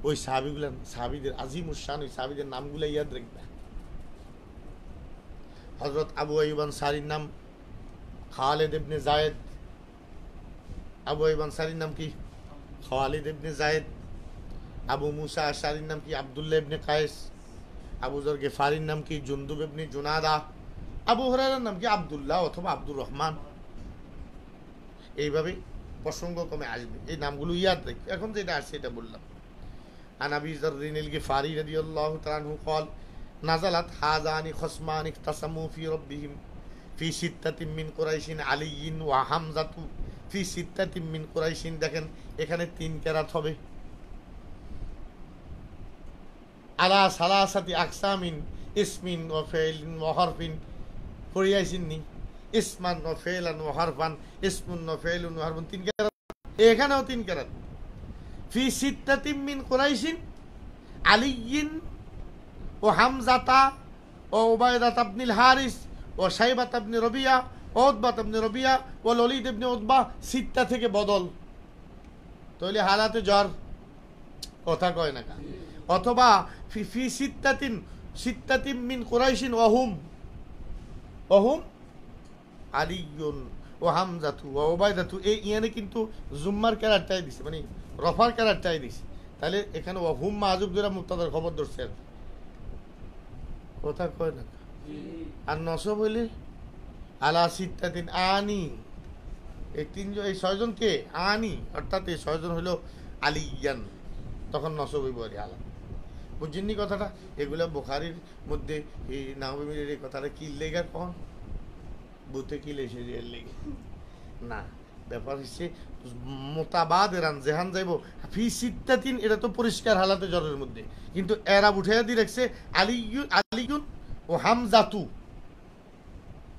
ওই সাহাবীগুলা, সাহাবীদের আজিমুশ শান ওই সাহাবীদের নামগুলো ইয়াদ রাখবে। হযরত আবু আইয়ুব আনসারীর নাম খালিদ ইবনে যায়েদ। আবু আইয়ুব আনসারীর নাম কি? খালিদ ইবনে যায়েদ। আবু মুসা আশআরীর নাম কি? আব্দুল্লাহ ইবনে কায়েস। আবু যর গিফারির নাম কি? জুনদুব ইবনে জুনাদা। আবু হুরায়রার নাম কি? আব্দুল্লাহ অথবা আব্দুর রহমান। এইভাবে প্রসঙ্গক্রমে আসবে, এই নামগুলো ইয়াদ রাখবে। এখন যেটা আসছে এটা বললাম। আন আবি যাররিনিল গিফারি রাদিয়াল্লাহু তাআলা আনহু قال নাযালাত হাযানি খসমান ইখতাসামু ফি রাব্বিহিম ফি সিত্তাতিন মিন কুরাইশিন আলিয়্যিন ওয়া হামজাতু ফি সিত্তাতিন মিন কুরাইশিন। দেখেন এখানে 3 কেরাত হবে। আলা সালাসাতি আকসামিন ইসমিন ওয়া ফাইলিন ওয়া হারফিন, পড়িয়াছেননি ইসমান ওয়া ফাইলান ওয়া হারফান, ইসমুন ওয়া ফাইলুন ওয়া হারফুন, 3 কেরাত। এখানেও 3 কেরাত। ফি সিত্তাতিন মিন কুরাইশিন আলিয়্যিন ও হামজাতা ও উবাইদাত ইবনুল হারিস ও শাইবাত ইবনে রবিয়া ও উতবাত ইবনে রবিয়া ও ওয়ালিদ ইবনে উতবা সিত্তা থেকে বদল, তাহলে হালাতে জ্বর কথা কয় না। অথবা ফি সিত্তাতিন মিন কুরাইশিন ওহুম আলিয়ুন ও হামজাতু ও উবাইদাতু, এই ইয়ানে কিন্তু জুম্মার ক্যারেক্টারটাই দিছে, মানে রফার ক্যারেক্টারটাই দিছে। তাহলে এখানে ওহুম মাযুব দ্বারা মুবতাদার খবর ধরছে, কথা কয় না। আর নসব হইলে আলা সিত্তাতিন আনি, এই তিনজন এই ছয়জন কে আনি, অর্থাৎ এই ছয়জন হইল আলিয়ান, তখন নসব হইব আর আলা। বুঝছেননি কথাটা? এগুলা বুখারীর মধ্যে এই নাওয়ীর এই কথাটা কি লেগা কন বুতে কি লেসে এর লেগে না, ব্যাপার হচ্ছে মোতাবাদিরান জেহান যাইব ফি সিত্তাতিন, এটা তো পরিষ্কার হালাতে জ্বরের মধ্যে, কিন্তু এরা উঠাইয়া দিয়ে রাখছে আলিয়ুন ও হামজাতু,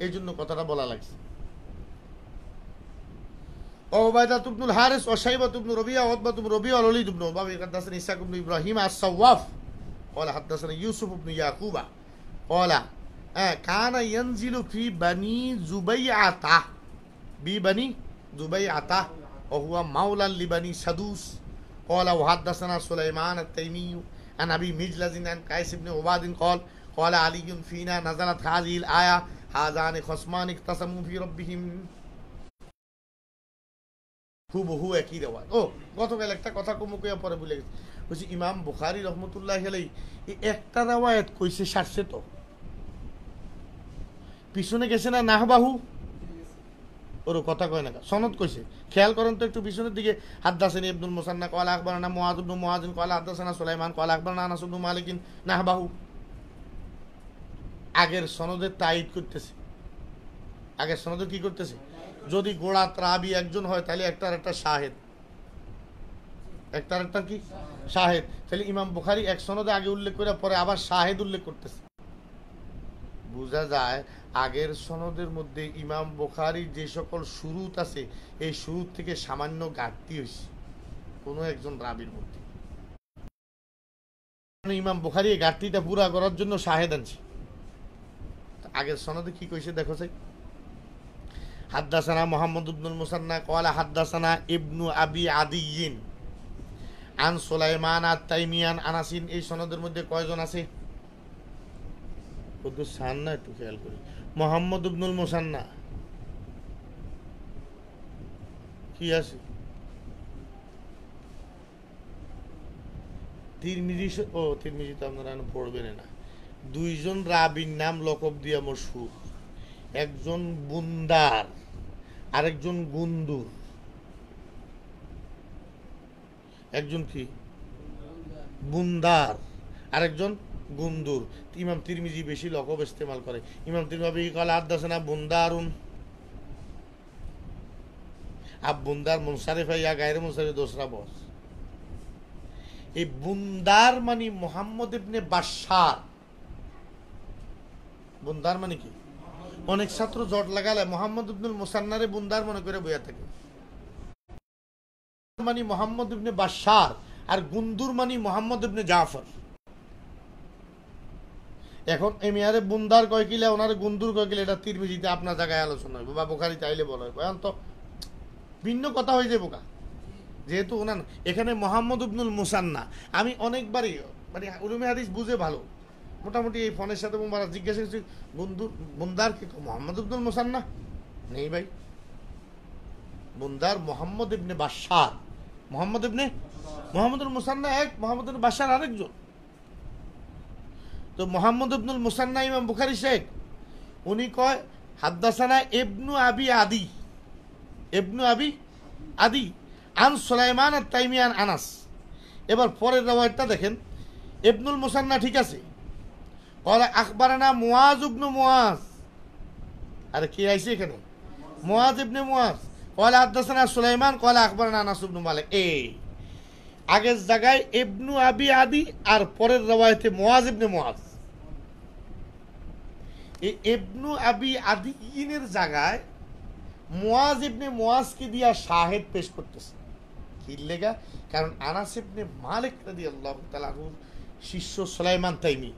এই জন্য কথাটা বলা লাগছে। وعبيدة بن الحارث وشيبة بن ربيعة وعتبة بن ربيعة والوليد بن عتبة حدثنا إسحاق بن إبراهيم الصواف قال حدثنا يوسف بن يعقوب قال كان ينزل في بني زبيعة وهو مولى لبني سدوس قال وحدثنا سليمان التيمي عن أبي مجلس عن قيس بن عباد قال علي فينا نزلت هذه الآية هذان خصمان اختصموا في ربهم। হুবহু একই রেওয়াজ। ও গতকাল একটা কথা কমুকিয়া পরে ভুলে গেছি, বলছি ইমাম বুখারী রহমতুল্লাহি আলাইহি এই একটা রেওয়ায়াত কইছে সারছে, তো পিছনে গেছে না নাহবাহু, ওর কথা কয় না, সনদ কইছে। খেয়াল করেন তো একটু পিছনের দিকে, হাদ্দাসানি ইবনুল মুসান্না ক্বালা আখবারানা মুআয ইবনু মুআযিন ক্বালা হাদ্দাসানা সুলাইমান ক্বালা আখবারানা আনাস ইবনু মালিকিন নাহবাহু। আগের সনদের তাইদ করতেছে, আগের সনদের কি করতেছে? যদি গোড়াত রাবি একজন হয় তাহলে একটার একটা শাহেদ, একটার একটা কি শাহেদ। তাহলে ইমাম বুখারী এক সনদে আগে উল্লেখ করে পরে আবার শাহেদ উল্লেখ করতেছে। বোঝা যায় আগের সনদের মধ্যে ইমাম বুখারীর যে সকল শুরুত আছে এই শুরুত থেকে সামান্য ঘাটতি হয়েছে কোনো একজন রাবির মধ্যে। ইমাম বুখারী এই ঘাটতিটা পুরা করার জন্য শাহেদ আনছে। আগের সনদে কি কইছে দেখো চাই। হাদ্দাসানা মুহাম্মদ ইবনুল মুসান্না ক্বালা হাদ্দাসানা ইবনু আবি আদিয়িন আন সুলাইমান আত-তাইমিয়ান আনাসিন। এই সনদের মধ্যে কয়জন আছে? কত সান না, একটু খেয়াল করি। মুহাম্মদ ইবনুল মুসান্না কি আছে? তিরমিজি, ও তিরমিজি তো আপনারা পড়বেন না। দুইজন রাবির নাম লকব দিয়া মশহুর, একজন বুন্দার আরেকজন গুন্দুর। একজন কি বুন্দার আরেকজন গুন্দুর। ইমাম তিরমিজি বেশি লকব ইস্তেমাল করে। ইমাম তিরমিজি ক্বালা হাদ্দাসানা বুন্দারুন, আব বুন্দার মুনসারিফ ইয়া গায়রে মুনসারিফ দোসরা বস। এই বুন্দার মানে মুহাম্মদ ইবনে বাশশার। বুন্দার মানে কি? অনেক ছাত্র জট লাগালে মুহাম্মদ ইবনুল মুসান্নারে বুন্দার মনে করে বইয়া থাকে। মানে মুহাম্মদ ইবনে বাশশার আর গুন্দুর মানে মুহাম্মদ ইবনে জাফর। এখন এমিয়ারে বুন্দার কয় কিলে ওনারে গুন্দুর কয় কিলে, এটা তিরমিজিতে আপনার জায়গায় আলোচনা হইব বা বুখারীতে আইলে বলা হইব। এখন তো ভিন্ন কথা হয়ে যাবে বোকা, যেহেতু ওনার এখানে মুহাম্মদ ইবনুল মুসান্না। আমি অনেকবারই মানে উলুমে হাদিস বুঝে ভালো, মোটামুটি এই ফোনের সাথে জিজ্ঞাসা করছি বুন্দার কি মোহাম্মদ ইবনুল মুসান্না নেই ভাই। বুন্দার মোহাম্মদ ইবনে বাশশার, মোহাম্মদ ইবনুল মুসান্না এক, মোহাম্মদ ইবনে বাশশার আরেকজন। তো মোহাম্মদ ইবনুল মুসান্না ইমাম বুখারী শেখ, উনি কয় হাদ্দাসানা ইবনু আবি আদি আন সুলাইমান আত-তাইমিয়ান আনাস। এবার পরের রাওয়ায়াতটা দেখেন, ইবনুল মুসান্না ঠিক আছে, ক্বালা আখবারানা মুআয ইবনু মুআয। আরে কি আইছে এখানে? মুআয ইবনে মুআয। ক্বালা হাদ্দাসানা সুলাইমান ক্বালা আখবারানা আনাস ইবনু মালিক। এই আগের জায়গায় ইবনু আবি আদি আর পরের রাওয়ায়াতে মুআয ইবনে মুআয। এই ইবনু আবি আদিয়িনের জায়গায় মুআয ইবনে মুআযকে দিয়া শাহেদ পেশ করতেছে। কি লেগা? কারণ আনাস ইবনে মালিক রাদিয়াল্লাহু তাআলা আনহু শিষ্য সুলাইমান তাইমি,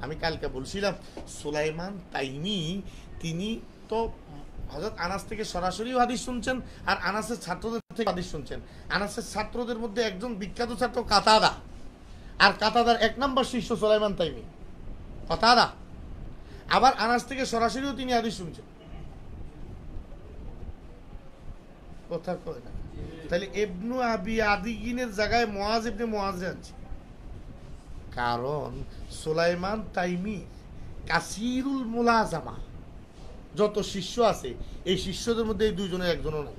আমি কালকে বলছিলাম সুলাইমান তাইমি তিনি তো হযরত আনাস থেকে সরাসরি হাদিস শুনছেন, আর আনাসের ছাত্রদের থেকে হাদিস শুনছেন। আনাসের ছাত্রদের মধ্যে একজন বিখ্যাত ছাত্র কাতাদা, আর কাতাদার 1 নম্বর শিষ্য সুলাইমান তাইমি, কাতাদা। আবার আনাস থেকে সরাসরিও তিনি হাদিস শুনছেন, কথা কয় না। তাহলে ইবনু আবি আদিগিনের জায়গায় মুআজ ইবনে মুআজ আছে, কারণ সুলাইমান তাইমি কাসিরুল মুলাজামা, যত শিষ্য আছে এই শিষ্যদের মধ্যে এই দুইজনের একজনও নাই।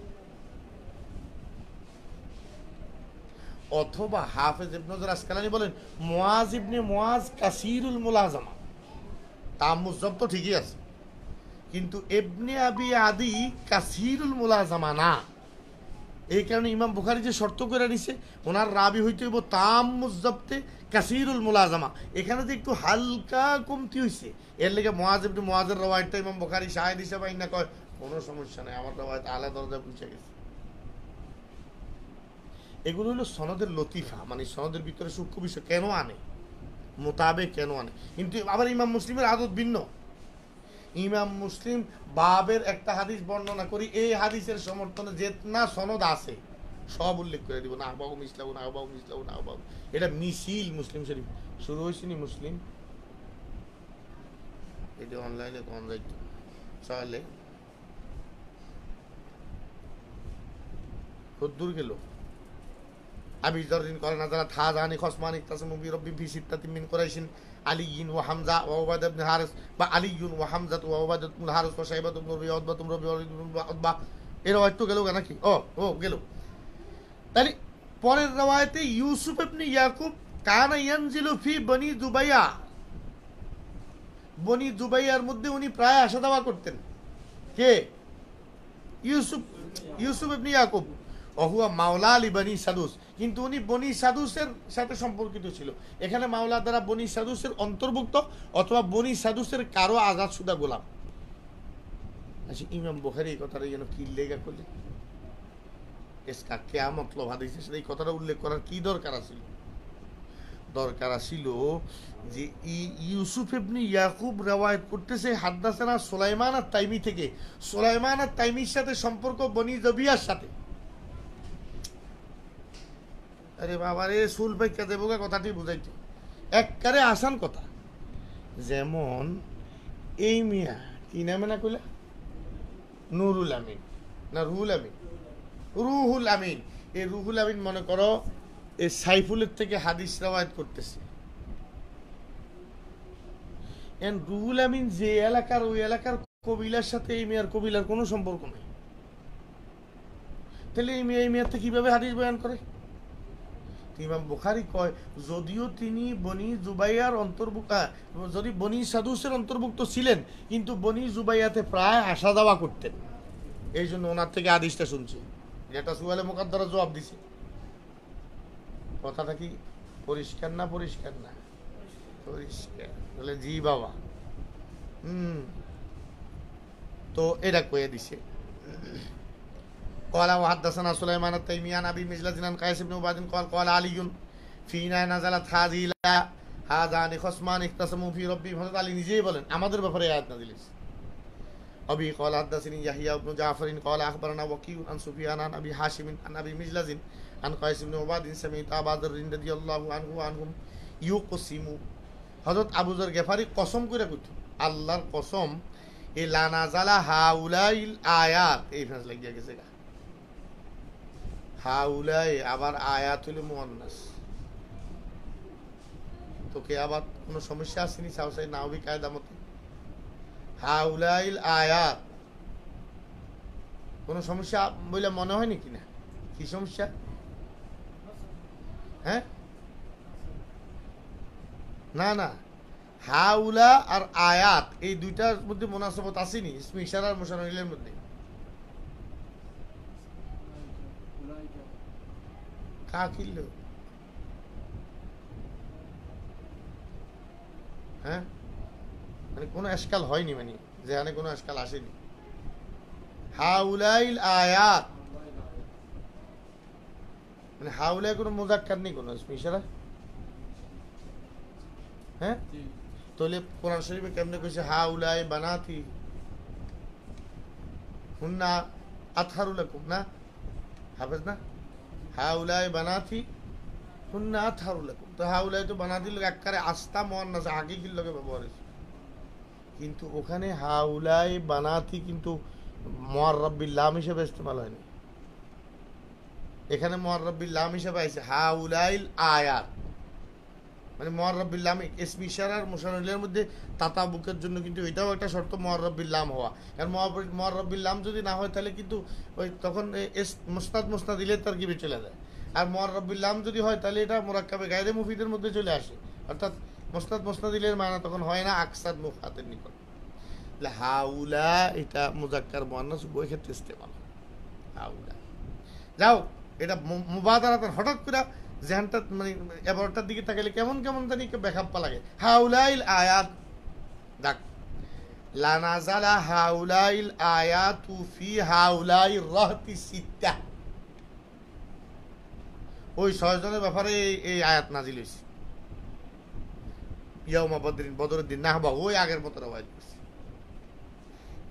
অথবা হাফেজ ইবনে হাজার আসকালানি বলেন মুআজ ইবনে মুআজ কাসিরুল মুলাজামা, তাম্মুজ জব্দ ঠিকই আছে, কিন্তু ইবনে আবি আদি কাসিরুল মুলাজামা না। এই কারণে ইমাম বুখারী যে শর্ত করে নিছে ওনার রাবি হইতে হইব তাম্মুজ জব্দে কাসিরুল মুলাজামা, এখানে যে একটু হালকা কমতি হইছে, এর লেগে মুআজ ইবনে মুআজের রওয়ায়াতটা ইমাম বুখারী শাহিদ হিসেবে আইনা কয় কোনো সমস্যা নাই, আমার রওয়ায়াত আলা দরজায় পৌঁছে গেছে। এগুলো হলো সনদের লতিফা, মানে সনদের ভিতরে সূক্ষ্ম বিষয় কেন আনে, মোতাবেক কেন আনে। কিন্তু আবার ইমাম মুসলিমের আদত ভিন্ন। ইমাম মুসলিম বাবের একটা হাদিস বর্ণনা করি, এই হাদিসের সমর্থনে যে না সনদ আছে সব উল্লেখ করে দিব, না আহবাবু মিসলাহু না আহবাবু মিসলাহু না আহবাবু। এটা মিছিল মুসলিম শরীফ শুরু হয়েছে নি মুসলিম, এটা অনলাইনে কোন যাইতো চলে কদ্দুর গেল। আবি যরদিন করে নাজারাত হাযানি খসমানি ইখতাসামু বিরাব্বি ফি সিত্তাতিন মিন কুরাইশিন আলিয়্যুন ওয়া হামজা ওয়া উবাদা ইবনে হারিস, বা আলিয়্যুন ওয়া হামজা ওয়া উবাদা ইবনে হারিস ওয়া শাইবা ইবনে রবিয়া উতবা ইবনে রবিয়া ইবনে উতবা। এর রওয়ায়াত তো গেল নাকি? ও গেল। তাহলে পরের রওয়ায়াতে ইউসুফ ইবনে ইয়াকুব কানা ইয়ানজিলু ফি বনি জুবাইয়া, বনি জুবাইয়ার মধ্যে উনি প্রায় আসা যাওয়া করতেন। কে? ইউসুফ ইবনে ইয়াকুব। অহুয়া মাওলা আলী বনি সাদুস, কিন্তু উনি বনি সাদুসের সাথে সম্পর্কিত ছিল। এখানে মাওলা দ্বারা বনি সাদুসের অন্তর্ভুক্ত অথবা বনি সাদুসের কারো আজাদ সুদা গোলাম। আচ্ছা, ইমাম বুখারী এই কথাটা যেন কি লেগা করলেন, এসকা কেয়া মতলব হাদিসের সাথে এই কথাটা উল্লেখ করার কি দরকার আছিল? দরকার ছিল যে ইউসুফ ইবনে ইয়াকুব রওয়ায়াত করতেছে হাদদাসানা সুলাইমান আত-তাইমি থেকে, সুলাইমান আত-তাইমির সাথে সম্পর্ক বনি জবিয়ার সাথে। আরে বাবা রে, সুল পাইকা দেবো কথাটি বুঝাইতে একবারে আসান কথা। যেমন এই মিয়া কি নামে না কইলা, নুরুল আমিন না রুহুল আমিন, রুহুল আমিন। এই রুহুল আমিন মনে করো এই সাইফুলের থেকে হাদিস রওয়ায়াত করতেছে। রুহুল আমিন যে এলাকার, ওই এলাকার কবিলার সাথে এই মেয়ার কবিলার কোনো সম্পর্ক নেই। তাহলে এই মেয়ার থেকে কিভাবে হাদিস বয়ান করে? ইমাম বুখারী কয় যদিও তিনি বনি জুবাইয়ার অন্তর্ভুক্ত, যদি বনি সাদুসের অন্তর্ভুক্ত ছিলেন, কিন্তু বনি জুবাইয়াতে প্রায় আসা যাওয়া করতেন, এই জন্য ওনার থেকে হাদিসটা শুনছি। এটা সুয়ালে মুকাদ্দারা জবাব দিছে। কথাটা কি পরিষ্কার না? পরিষ্কার না? পরিষ্কার। বলে জি বাবা। তো এটা কয়ে দিছে। قال وحدثنا سليمان التيمي عن ابي مجلس عن قيس بن عباد قال علي فينا نزلت هذه هذان خصمان اختصموا في ربهم। হযরত আলী নিজেই বলেন আমাদের ব্যাপারে আয়াত নাযিল হয়েছে। ابي قال حدثني يحيى بن جعفر قال اخبرنا وكيع عن سفيان عن ابي هاشم عن ابي مجلس عن قيس بن عباد سمعت ابا ذر رضي الله عنه وعنهم يقسم। হযরত আবু যর গেফারি কসম করে কইতো, আল্লাহর কসম, এই লা নাযালা হাউলাইল আয়াত, এই ফ্রান্স লাগিয়া গেছে গা। হাউলাই আবার আয়াত হইল মুয়ান্নাস। তোকে আবার কোনো সমস্যা আসেনি সাউসাই নাওবি কায়দা মতে? হাউলাইল আয়াত কোনো সমস্যা বলে মনে হয় নাকি? না, কি সমস্যা? হ্যাঁ, না না, হাউলা আর আয়াত এই দুইটার মধ্যে মুনাসাবাত আসেনি ইসমে ইশারা আর মুশাররিলের মধ্যে? হ্যাঁ, মানে কোনো এশকাল হয়নি, মানে যেখানে কোনো এশকাল আসেনি। হাউলাইল আয়াত মানে হাউলায় কোনো মুজাক্কার নেই, কোনো ইসমে ইশারা। হ্যাঁ, তাহলে কোরআন শরীফে কেমনে কইছে হাউলাই বানাতি হুন্না আতহারু লাকুম না হাফেজ না হাউলাই বানাতি হুন্না আতহারু লাকুম তো হাউলাই তো বানাতি লোক একবারে আস্তা মুয়ান্নাস হাকিকির লগে ব্যবহার হইছে কিন্তু ওখানে হাউলাই বানাতি কিন্তু মুআররাব বিল লাম হিসেবে ইস্তেমাল হয়নি এখানে মুআররাব বিল লাম হিসেবে আইছে হাউলাইল আয়াত মানে মুআররাব বিল লাম ইসমি ইশারা আর মুশাররের মধ্যে তাতাবুকের জন্য কিন্তু এটাও একটা শর্ত মুআররাব বিল লাম হওয়া কারণ মুআররাব বিল লাম যদি না হয় তাহলে কিন্তু ওই তখন মুসনাদ ইলাইহি তারকিবে চলে যায় আর মুআররাব বিল লাম যদি হয় তাহলে এটা মুরাক্কাবে গায়রে মুফিদের মধ্যে চলে আসে অর্থাৎ মুসনাদ ইলাইহির মানা তখন হয় না আকসার মুফাতের নিকট হাউলা এটা মুজাক্কার মুআন্নাস উভয় ক্ষেত্রে ইস্তেমাল হাউলা যাও এটা মুবাদারাতান হঠাৎ করে জেহানটা মানে 11টার দিকে তাকাইলে কেমন কেমন জানি বেখাপ্পা লাগে হাউলাইল আয়াত দেখ লা নাযালা হাউলাইল আয়াতু ফি হাউলাইর রাহতি সিত্তা ওই 6 জনের ব্যাপারে এই আয়াত নাজিল হইছে ইয়াউমা বদরের দিন নাহবা ওই আগের মতো আওয়াজ করছে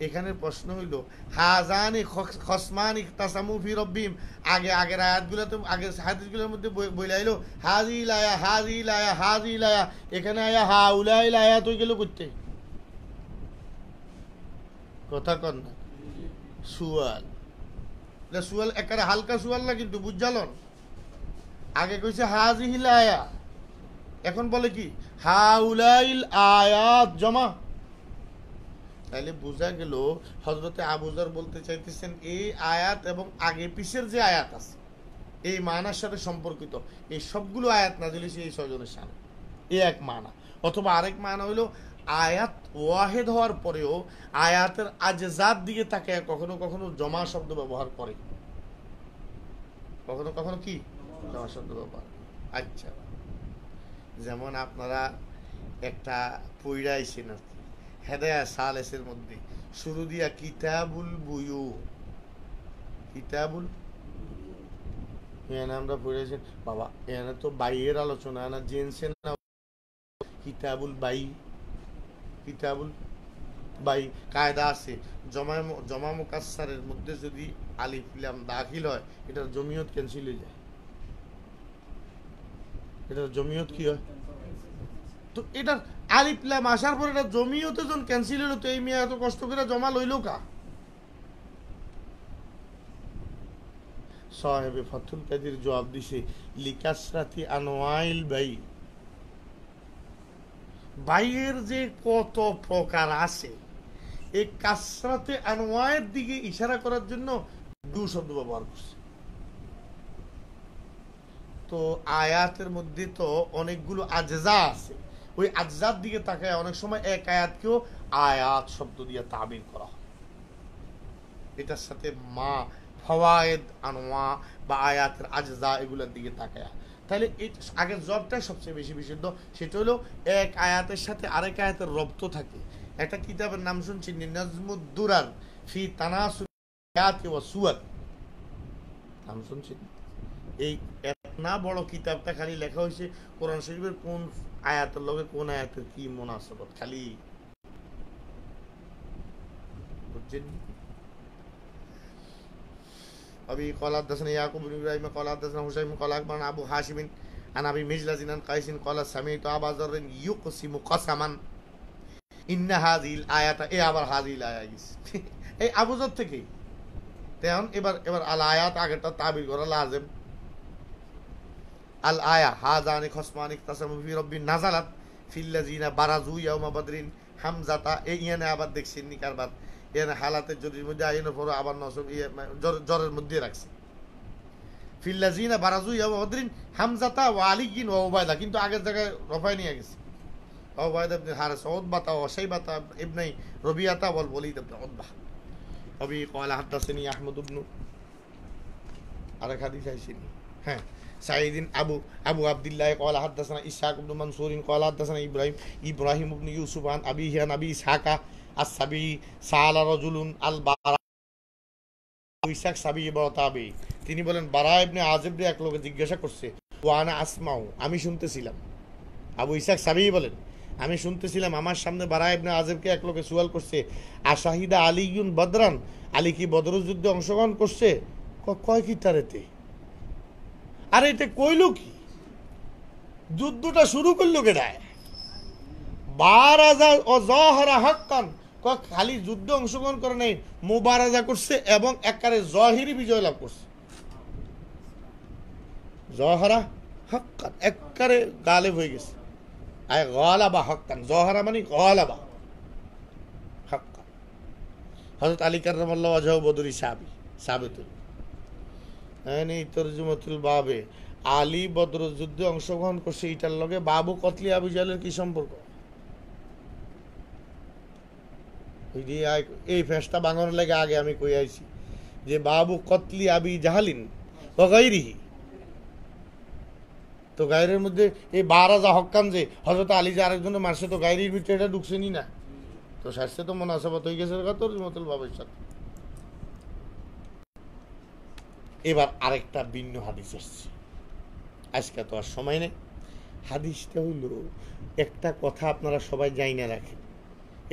এখানে প্রশ্ন হইল হাজানি খসমান ইখতাসামু ফি রব্বিহিম আগের আয়াতগুলোতে আগের হাদিসগুলোর মধ্যে বইলা আইলো হাযিল আয়া এখানে আয়া হাউলাইল আয়াত হই গেল করতে কথা কন না সুয়াল একেবারে হালকা সুয়াল না কিন্তু বুঝালন আগে কইছে হাযিল আয়া এখন বলে কি হাউলাইল আয়াত জমা তাহলে বোঝা গেল হযরতে আবু যর বলতে চাইতেছেন এই আয়াত এবং আগে পিছের যে আয়াত আছে এই মানার সাথে সম্পর্কিত এই সবগুলো আয়াত নাজিল হয়েছে এই 6 জনের সামনে এই এক মানা অথবা আরেক মানা হলো আয়াত ওয়াহিদ হওয়ার পরেও আয়াতের আজজাত দিকে তাকে কখনো কখনো জমা শব্দ ব্যবহার করে কখনো কখনো কি জমা শব্দ ব্যবহার আচ্ছা যেমন আপনারা একটা পইড়া আইছেন হেদায়া সালেসের মধ্যে শুরু দিয়া কিতাবুল বুয়ু কিতাবুল এখানে আমরা পড়েছি বাবা এখানে তো বাইয়ের আলোচনা না জেনসেন না কিতাবুল বাই কায়দা আছে জমা মুকাসসারের মধ্যে যদি আলিফ লাম দাখিল হয় এটার জমিয়ত ক্যান্সেল হয়ে যায় এটার জমিয়ত কি হয় তো এটার আলিফ লাম আসার পর এটা জমিয়তে যখন ক্যান্সেল হলো তো এই মিয়া এত কষ্ট করে জমা লইল কা সাহেবে ফাতুল কাদির জবাব দিছে লিকাসরাতি আনওয়াইল বাইয়ের যে কত প্রকার আছে এই কাসরাতে আনওয়ায়ের দিকে ইশারা করার জন্য দু শব্দ ব্যবহার করছে তো আয়াতের মধ্যে তো অনেকগুলো আজজা আছে ওই আজজার দিকে তাকায় অনেক সময় এক আয়াতকেও আয়াত শব্দ দিয়ে তাবির করা হয় এটার সাথে মা ফাওয়ায়েদ আনওয়া বা আয়াতের আজজা এগুলোর দিকে তাকায় তাহলে এই আগের জবটাই সবচেয়ে বেশি বিশুদ্ধ সেটা হলো এক আয়াতের সাথে আরেক আয়াতের রব্ত থাকে একটা কিতাবের নাম শুনছি নাজমুদ দুরার ফি তানাসুল আয়াতি ওয়া সুওয়ার নাম শুনছেন এই এতনা বড় কিতাবটা খালি লেখা হয়েছে কোরআন শরীফের কোন আয়াতের লগে কোন আয়াতের কি মুনাসাবাত খালি বুঝছেন अभी قال حدثنا يعقوب بن ابراهيم قال حدثنا هشيم قال اخبرنا ابو هاشم عن ابي مجلس عن قيس قال سمعت ابا ذر يقسم قسما ان هذه الايه اي আবার هذه الايه এই আবু যর থেকে তেমন এবার আল আয়াত আগেরটা তাবির করা লাজিম আল আয়া হাজানি খসমানি তাসামু ফি রব্বি নাযালাত ফিল লাযিনা বারাজু ইয়াউমা বদরিন হামজাতা এই ইয়ানে আবার দেখছেন নি কারবার এখানে হালাতের জরির মধ্যে আইনের পর আবার নসব জ্বরের মধ্যে রাখছে ফিল লাযিনা বারাজু ইয়াউমা বদরিন হামজাতা ওয়া আলিয়িন ওয়া উবায়দা কিন্তু আগের জায়গায় রফায় নিয়ে গেছে উবায়দা ইবনে হারিস উতবাতা ওয়া শাইবাতা ইবনে রবিয়াতা ওয়াল ওয়ালিদ ইবনে উতবা अभी قال حدثني احمد بن আরেক হাদিস আইছেন হ্যাঁ سعيد ابو عبد الله قال حدثنا اسحاق بن منصور قال حدثنا ابراهيم بن يوسف عن ابيه عن ابي اسحاق السبي سال رجل البراء ইসহাক সাবি বড় তাবি তিনি বলেন বারা ইবনে আযিব এক লোক জিজ্ঞাসা করছে ওয়ানা আসমাউ আমি শুনতেছিলাম আবু ইসহাক সাবি বলেন আমি শুনতেছিলাম আমার সামনে বারা ইবনে আযিবকে এক লোকে সুয়াল করছে, আশাহিদা আলীউন বদরান, আলী কি বদর যুদ্ধে অংশগ্রহণ করছে? কয় কি তারেতে? আরে এটা কইল কি? যুদ্ধটা শুরু করলো কেডায়? বারাজা ও জহরা হাক্কান, খালি যুদ্ধে অংশগ্রহণ করে নাই, মুবারাজা করছে এবং একবারে জহিরি বিজয় লাভ করছে। জহরা হাক্কান একবারে গালেব হয়ে গেছে। আয় গালাবা হাক্কান, জহরা মানে গালাবা হাক্কান। হযরত আলী কাররামাল্লাহু ওয়াজহু বদরি সাহাবী, সাবিতুল এই তরজুমাতুল বাবে আলী বদর যুদ্ধে অংশগ্রহণ করছে, এটার লগে বাবু কতলি আবু জাহলের কি সম্পর্ক? এই ফেসটা বাঙানোর লাগে আগে আমি কই আইছি যে বাবু কতলি আবি জাহালিন ও গায়রিহি, তো গায়রের মধ্যে এই বারাজা হক্কান যে হযরত আলী যে আরেকজনের মারছে, তো গায়রির ভিতরে এটা ঢুকছেনি না, তো শাস্তে তো মুনাসাবাত হয়ে গেছে তরজুমাতুল বাবের সাথে। এবার আরেকটা ভিন্ন হাদিস আসছে, আজকে তো আর সময় নেই। হাদিসটা হইল একটা কথা আপনারা সবাই জানি না রাখেন,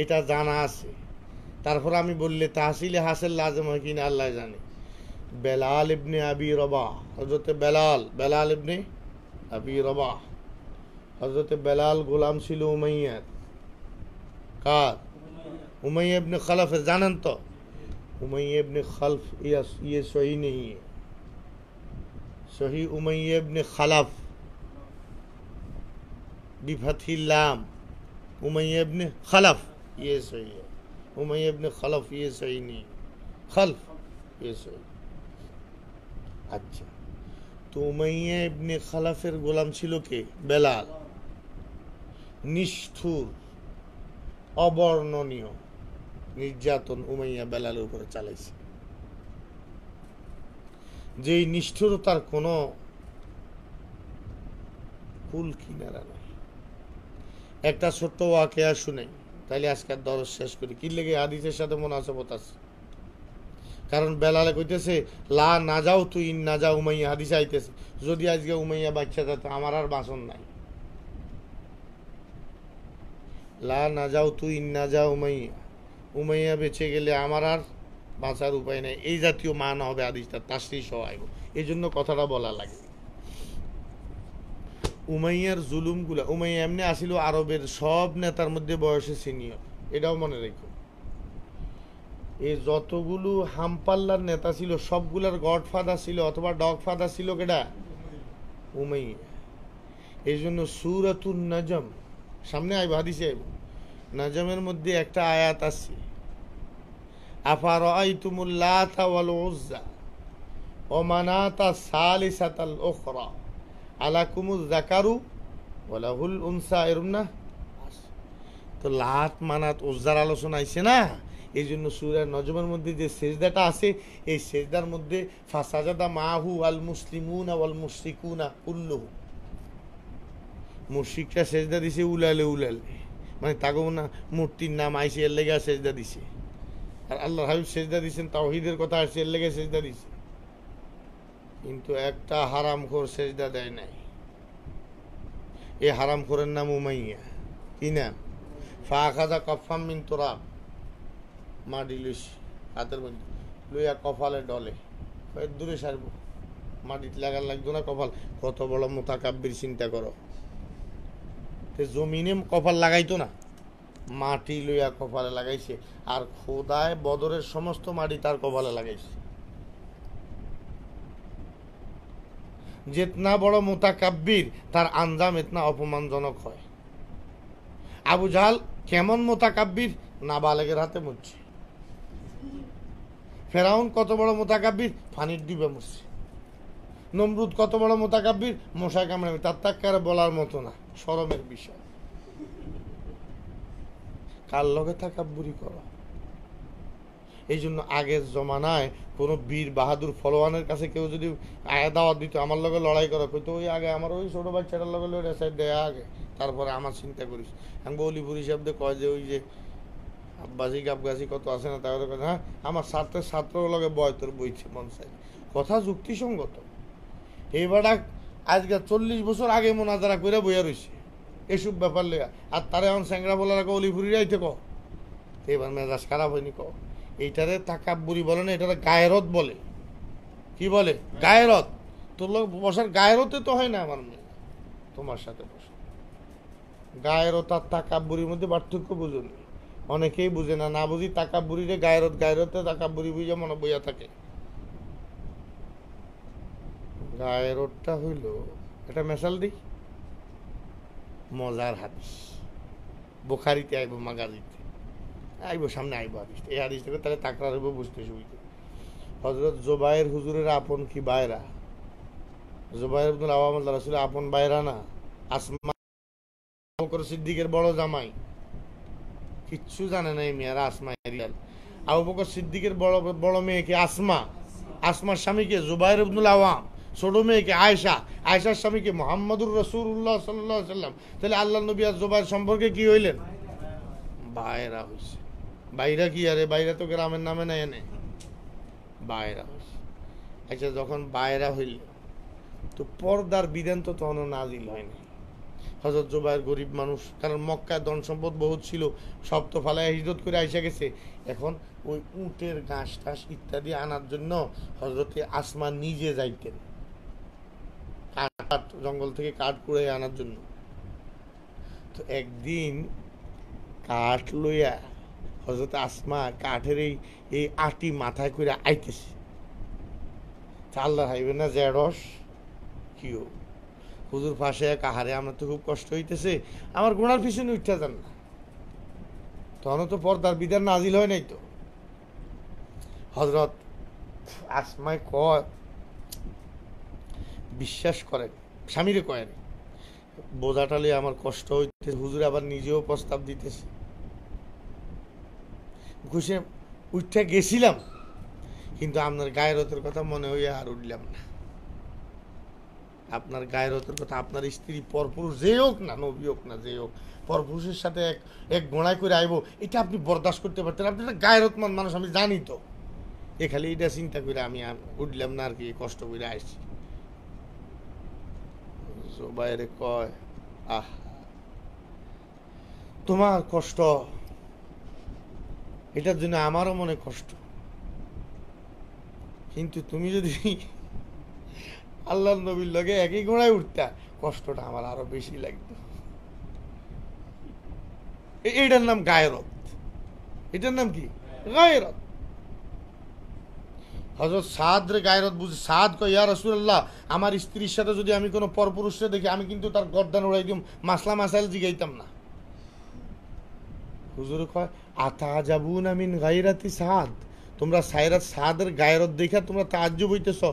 এটা জানা আছে, তারপর আমি বললে তাহসিলে হাসিল লাজম হয় কিনা আল্লাহ জানে। বেলাল ইবনে আবি রবাহ, হযরতে বেলাল ইবনে আবি রবাহ, হযরতে বেলাল গোলাম ছিল উমাইয়ার। কার? উমাইয়া ইবনে খালাফের। জানেন তো উমাইয়া ইবনে খালফ ইয়ে সহি নেই, সহি উমাইয়া ইবনে খালাফ বিফাথিল লাম, উমাইয়া ইবনে খালাফ ये सही है, उमैया इब्ने खलफ ये सही नहीं, खल्फ ये सही। আচ্ছা, তো উমাইয়া ইবনে খালাফের গোলাম ছিল কে? বেলাল। নিষ্ঠুর অবর্ণনীয় নির্যাতন উমাইয়া বেলালের উপরে চালাইছে, যেই নিষ্ঠুরতার কোনো কুল কিনারা নাই। একটা ছোট্ট ওয়াকিয়া শুনাই, তাইলে আজকের দরস শেষ করি। কি লেগে? হাদিসের সাথে মুনাসাবত আছে। কারণ বেলালে কইতেছে লা না যাও তুই ইন না যা উমাইয়া, হাদিসে আইতেছে যদি আজকে উমাইয়া বাচ্চা যেত আমার আর বাসন নাই। লা না যাও তুই ইন না যা উমাইয়া, উমাইয়া বেঁচে গেলে আমার আর বাঁচার উপায় নেই, এই জাতীয় মান হবে হাদিসটা, তাশরীহ সহ আইব। এই জন্য কথাটা বলা লাগে। উমাইয়ার জুলুমগুলা, উমাইয়া এমনি আসিল আরবের সব নেতার মধ্যে বয়সে সিনিয়র, এটাও মনে রেখো। এই যতগুলো হামপাল্লার নেতা ছিল সবগুলার গডফাদার ছিল অথবা ডগফাদার ছিল কেডা? উমাইয়া। এই জন্য সূরাতুন নাজম সামনে আইব, হাদিসে আইব। নাজমের মধ্যে একটা আয়াত আছে, আফারাআইতুমুল লাতা ওয়াল উজ্জা ওয়া মানাতা সালিসাতাল উখরা আলাকুমুজ যাকারু ওয়া লাহুল উনসা, এরম না? তো লাত মানাত উজ্জার আলোচনা আইছে না, এই জন্য সূরা নজমের মধ্যে যে সেজদাটা আছে, এই সেজদার মধ্যে ফাসাজাদা মাহু আল মুসলিমুনা ওয়াল মুশরিকুনা কুল্লুহু, মুশরিকরা সেজদা দিছে উলালে উলালে, মানে তাগো না মূর্তির নাম আইছে এর লেগে সেজদা দিছে। আর আল্লাহর হাবিব সেজদা দিছেন, তাওহীদের কথা আসছে এর লেগে সেজদা দিছে। কিন্তু একটা হারামখোর সেজদা দেয় নাই। এই হারামখোরের নাম উমাইয়া। কি নাম? ফাখাযা কাফফাম মিন তুরাব, মাটি লইস হাতের মধ্যে লইয়া কপালে ডলে, দূরে সারব, মাটিতে লাগার লাগতো না কপাল। কত বড় মুতাকাব্বির চিন্তা করো। জমিনে কপাল লাগাইতো না, মাটি লইয়া কপালে লাগাইছে। আর খোদায় বদরের সমস্ত মাটি তার কপালে লাগাইছে। जितना বড় মুতাকাব্বির তার আঞ্জাম ইতনা অপমানজনক হয়। আবু জাহাল কেমন মুতাকাব্বির? নাবালেগের হাতে মরছে। ফেরাউন কত বড় মুতাকাব্বির? পানির ডিবে মরছে। নমরুদ কত বড় মুতাকাব্বির? মশা কামড়ে, তার তাক্কারে বলার মতো না, শরমের বিষয়। কার লগে তাকাব্বুরি করো? এই জন্য আগের জমানায় কোনো বীর বাহাদুর ফলোয়ানের কাছে কেউ যদি দাওয়াত দিত, আমার লগে লড়াই করো, কইতো ওই আগে আমার ওই ছোটো বাচ্চাটার লগে লড়ে সাইড দেয় আগে, তারপরে আমার চিন্তা করিস। আমি অলিপুর হিসাবে কয় যে ওই যে আব্বাসি গাবগাছি কত আছে না, তাহলে হ্যাঁ আমার ছাত্র লগে বয় তোর বইছে মন চাই, কথা যুক্তিসঙ্গত। এইবার আজকে 40 বছর আগে মোনাজারা করে বইয়া রয়েছে, এসব ব্যাপার লেগা আর তারা এখন স্যাংরা বলার আগে অলিফুরি রাইতে ক এবার মেজাজ খারাপ হয়নি ক এইটারে তাকাব্বুরি বলে না, এটারে গায়রত বলে। কি বলে? গায়রত। তোর লোক বসার গায়রতে তো হয় না আমার মেয়ে তোমার সাথে বসে। গায়রত আর তাকাব্বুরির মধ্যে পার্থক্য বুঝুন, অনেকেই বুঝে না, না বুঝি তাকাব্বুরিরে গায়রত, গায়রতে তাকাব্বুরি বুঝে মনে বইয়া থাকে। গায়রতটা হইল এটা মেশাল দিই মজার হাদিস, বুখারিতে আইব, মাগাজিতে আইব, সামনে আইব হাদিস। এই হাদিস থেকে তাহলে তাকরার হইব বুঝতে সুবিধা। হযরত জুবায়ের হুজুরের আপন কি বাইরা? জুবায়ের ইবনুল আওয়াম আল্লাহ রাসূলের আপন বাইরা না? আসমা বকর সিদ্দিকের বড় জামাই, কিচ্ছু জানে না এই মেয়েরা। আসমা রিয়াল আবু বকর সিদ্দিকের বড় বড় মেয়েকে আসমা, আসমার স্বামীকে জুবায়ের ইবনুল আওয়াম, ছোট মেয়েকে আয়েশা, আয়েশার স্বামীকে মুহাম্মদুর রাসূলুল্লাহ সাল্লাল্লাহু আলাইহি ওয়াসাল্লাম। তাহলে আল্লাহ নবী আর জুবায়ের সম্পর্কে কি হইলেন? বাইরা হইছে। বাইরা কি আরে বাইরা তো গ্রামের নামে নাই, এনে বাইরা হইছে। আচ্ছা, যখন বাইরা হইল তো পর্দার বিধান তো তখন নাজিল হয়নি। হযরত জুবায়ের গরিব মানুষ, কারণ মক্কায় ধন সম্পদ বহুত ছিল, সব তো ফালায় হিজরত করে আইসা গেছে। এখন ওই উটের ঘাস টাস ইত্যাদি আনার জন্য হযরতে আসমা নিজে যাইতেন, কাঠ জঙ্গল থেকে কাঠ কুড়ে আনার জন্য। তো একদিন কাঠ লইয়া হযরত আসমা কাঠের এই আটি মাথায় করে আইতেছে। আল্লাহ হাইবে না জেডস কিও হুজুর পাশে কাহারে, আমার তো খুব কষ্ট হইতেছে, আমার গোড়ার পিছনে উঠতে যান না। তখন তো পর্দার বিধান নাজিল হয় নাই। তো হযরত আসমায় কয়, বিশ্বাস করেন, স্বামীরে কয়েন, বোঝাটালে আমার কষ্ট হইতেছে, হুজুর আবার নিজেও প্রস্তাব দিতেছে। ঘুষে উঠতে গেছিলাম, কিন্তু আপনার গায়রতের কথা মনে হইয়া আর উঠলাম না। আপনার গায়রতের কথা, আপনার স্ত্রী পরপুরুষ যে হোক না, নবী হোক না, যে হোক, পরপুরুষের সাথে এক গোড়ায় করে আইব, এটা আপনি বরদাস্ত করতে পারতেন? আপনি একটা গায়রতমান মানুষ, আমি জানি তো। এ খালি এটা চিন্তা করে আমি উঠলাম না আর কি, কষ্ট করে আসছি। বাইরে কয়, আহ তোমার কষ্ট, এটার জন্য আমারও মনে কষ্ট, কিন্তু তুমি যদি আল্লাহ নবীর লগে একই ঘোড়ায় উঠতা, কষ্টটা আমার আরো বেশি লাগতো। এটার নাম গায়রত। এটার নাম কি? গায়রত। হযরত সাদ রে গায়রত বুঝে। সাদ কয়, ইয়া রাসূলুল্লাহ, আমার স্ত্রীর সাথে যদি আমি কোনো পরপুরুষে দেখি, আমি কিন্তু তার গর্দান উড়াই দিম, মাসলা মাসাইল জিগাইতাম না। হুজুর কয়, আতাজাবুনা মিন গায়রাতি সাদ, তোমরা সাদের গায়রত দেখা তোমরা তাজ্জুব হইতেছ।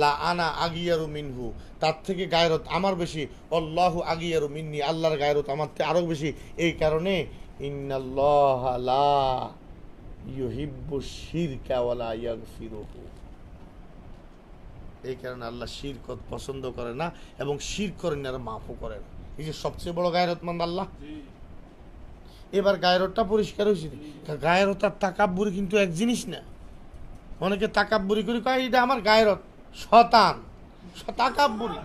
লা আনা আগিয়ারু মিনহু, তার থেকে গায়রত আমার বেশি। আল্লাহু আগিয়ারু মিন্নি, আল্লাহর গায়রত আমার থেকে আরো বেশি। এই কারণে ইন্নাল্লাহা লা ইউহিব্বু শিরকা ওয়া লা ইয়াগফিরুহু, এই কারণে আল্লাহ শিরক পছন্দ করে না এবং শিরক করেন আর মাফও করেন। এই যে সবচেয়ে বড় গায়রতমন্দ আল্লাহ। এবার গায়রতটা পরিষ্কার হয়েছে। গায়রত আর তাকাব্বুরি কিন্তু এক জিনিস না। অনেকে তাকাব্বুরি করে কয় এটা আমার গায়রত, শতান তাকাব্বুরি।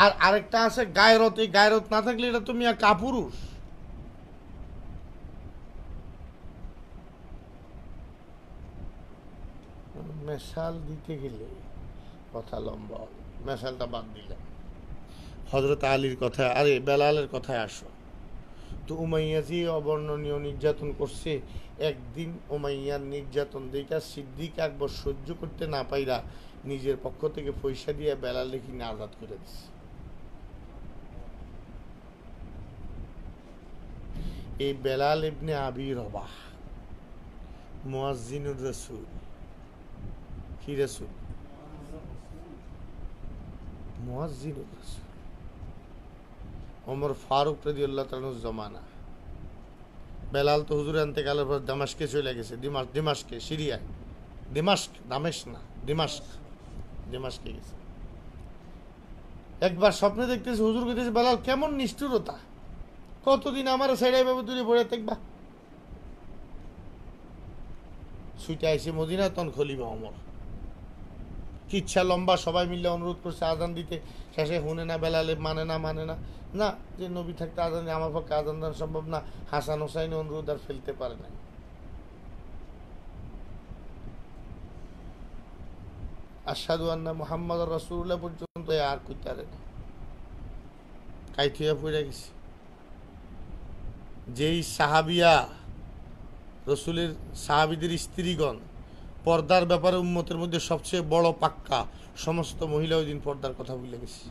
আর আরেকটা আছে গায়রত, এই গায়রত না থাকলে এটা তুমি আর কাপুরুষ। মেশাল দিতে গেলে কথা লম্বা হবে, মেশালটা বাদ দিলাম। হযরত আলীর কথা, আরে বেলালের কথায় আসো তো। উমাইয়া যে অবর্ণনীয় নির্যাতন করছে, একদিন উমাইয়ার নির্যাতন দেখা সিদ্দিক আকবর সহ্য করতে না পাইরা নিজের পক্ষ থেকে পয়সা দিয়ে বেলাল কিনে আজাদ করে দিচ্ছে। এই বেলাল ইবনে আবি রবাহ মুয়াজ্জিনুর রাসূল। কি রাসূল? মুয়াজ্জিনুর রাসূল। ওমর ফারুক রাদিয়াল্লাহু তাআলার জমানা। বেলাল তো হুজুর ইন্তেকালের পর দামেস্কে চলে গেছে, দিমাশকে, সিরিয়ায়। দিমাশকে গেছে। একবার স্বপ্নে দেখতেছে, হুজুর কইতেছে, বেলাল কেমন নিষ্ঠুরতা, কতদিন আমার ছেড়ে ভাবে দূরে পড়ে থাকবা। ছুটে আইসে মদিনা, তখন খলিফা ওমর। কিচ্ছা লম্বা, সবাই মিলে অনুরোধ করছে আজান দিতে, শেষে শুনে না, বেলালে মানে না না, যে নবী থাকতে আজান দিয়ে আমার পক্ষে আজান দেওয়া সম্ভব না। হাসান হোসাইন অনুরোধ আর ফেলতে পারে না। আশহাদু আন্না মুহাম্মদ রাসূলুল্লাহ পর্যন্ত আর কইতে পারে না, কাইথিয়া পড়ে গেছে। যেই সাহাবিয়া, রসুলের সাহাবিদের স্ত্রীগণ পর্দার ব্যাপারে উম্মতের মধ্যে সবচেয়ে বড় পাক্কা, সমস্ত মহিলা ওই দিন পর্দার কথা ভুলে গেছে।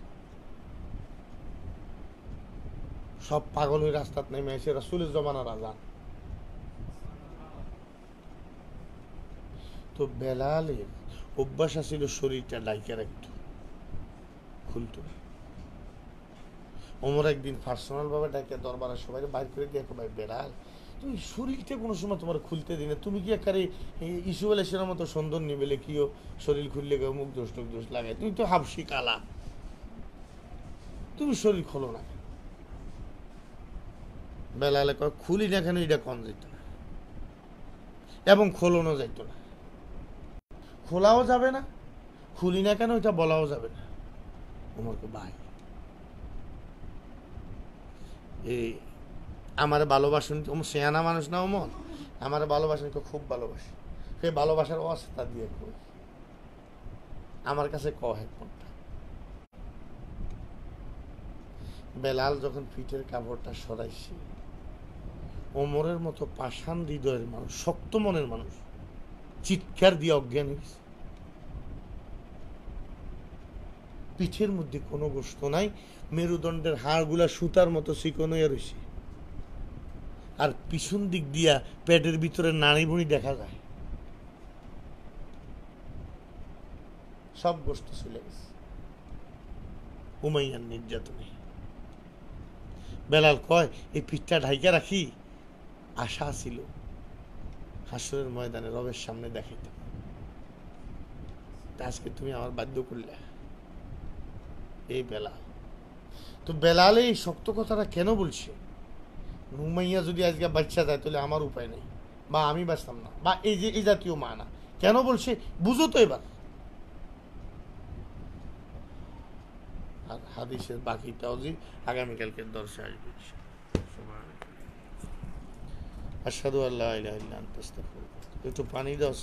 সব পাগল হয়ে রাস্তাত নেমে এসে রসুলের জমানার আজান। তো বেলালের অভ্যাস ছিল শরীরটা ডাইকে রাখতো, খুলতো। ওমর একদিন পার্সোনাল ভাবে ডাইকে দরবারে সবাই বাইর করে দিয়ে, ভাই বেলাল, তুমি শরীরটা কোনো সময় তোমার খুলতে দিই না, তুমি কি একারে ইসু আলাইহিসসালামের মতো সুন্দর নিবেলে কিও শরীর খুললে গেও মুখ দোষ টুক দোষ লাগায়, তুমি তো হাবশি কালা, তুমি শরীর খোলো না। বেলালে কয় খুলি না কেন, এটা কম যেত না এবং খোলানো যাইত না, খোলাও যাবে না, খুলি না কেন এটা বলাও যাবে না। ওমরকে ভাই এই আমার ভালোবাসেন, সেয়ানা মানুষ না ওমর, আমার ভালোবাসেন, খুব ভালোবাসে, সে ভালোবাসার অবস্থা দিয়ে কই আমার কাছে কয় কোনটা। বেলাল যখন পিঠের কাপড়টা সরাইছে, ওমরের মতো পাষাণ হৃদয়ের মানুষ, শক্ত মনের মানুষ চিৎকার দিয়ে অজ্ঞান হয়েছে। পিঠের মধ্যে কোনো গোস্ত নাই, মেরুদণ্ডের হাড়গুলা সুতার মতো চিকন হয়ে রয়েছে, আর পিছন দিক দিয়া পেটের ভিতরে নাড়িভুড়ি দেখা যায়, সব গোস্ত চলে গেছে উমাইয়ার নির্যাতনে। বেলাল কয় এই পিঠটা ঢাইকা রাখি, আশা ছিল হাসরের ময়দানে রবের সামনে দেখাইতে, আজকে তুমি আমার বাধ্য করলে। এই বেলাল তো, বেলালে এই শক্ত কথাটা কেন বলছে? উমাইয়া যদি আজকে বাচ্চা যায় তাহলে আমার উপায় নেই, বা আমি বাঁচতাম না, বা এই যে এই জাতীয় মানা কেন বলছে বুঝো তো এবার। আর হাদিসের বাকিটাও যে আগামীকালকের দর্শে আসবে। আশহাদু আল্লা ইলাহা ইল্লা আনতা আস্তাগফিরুকা। একটু পানি দাও।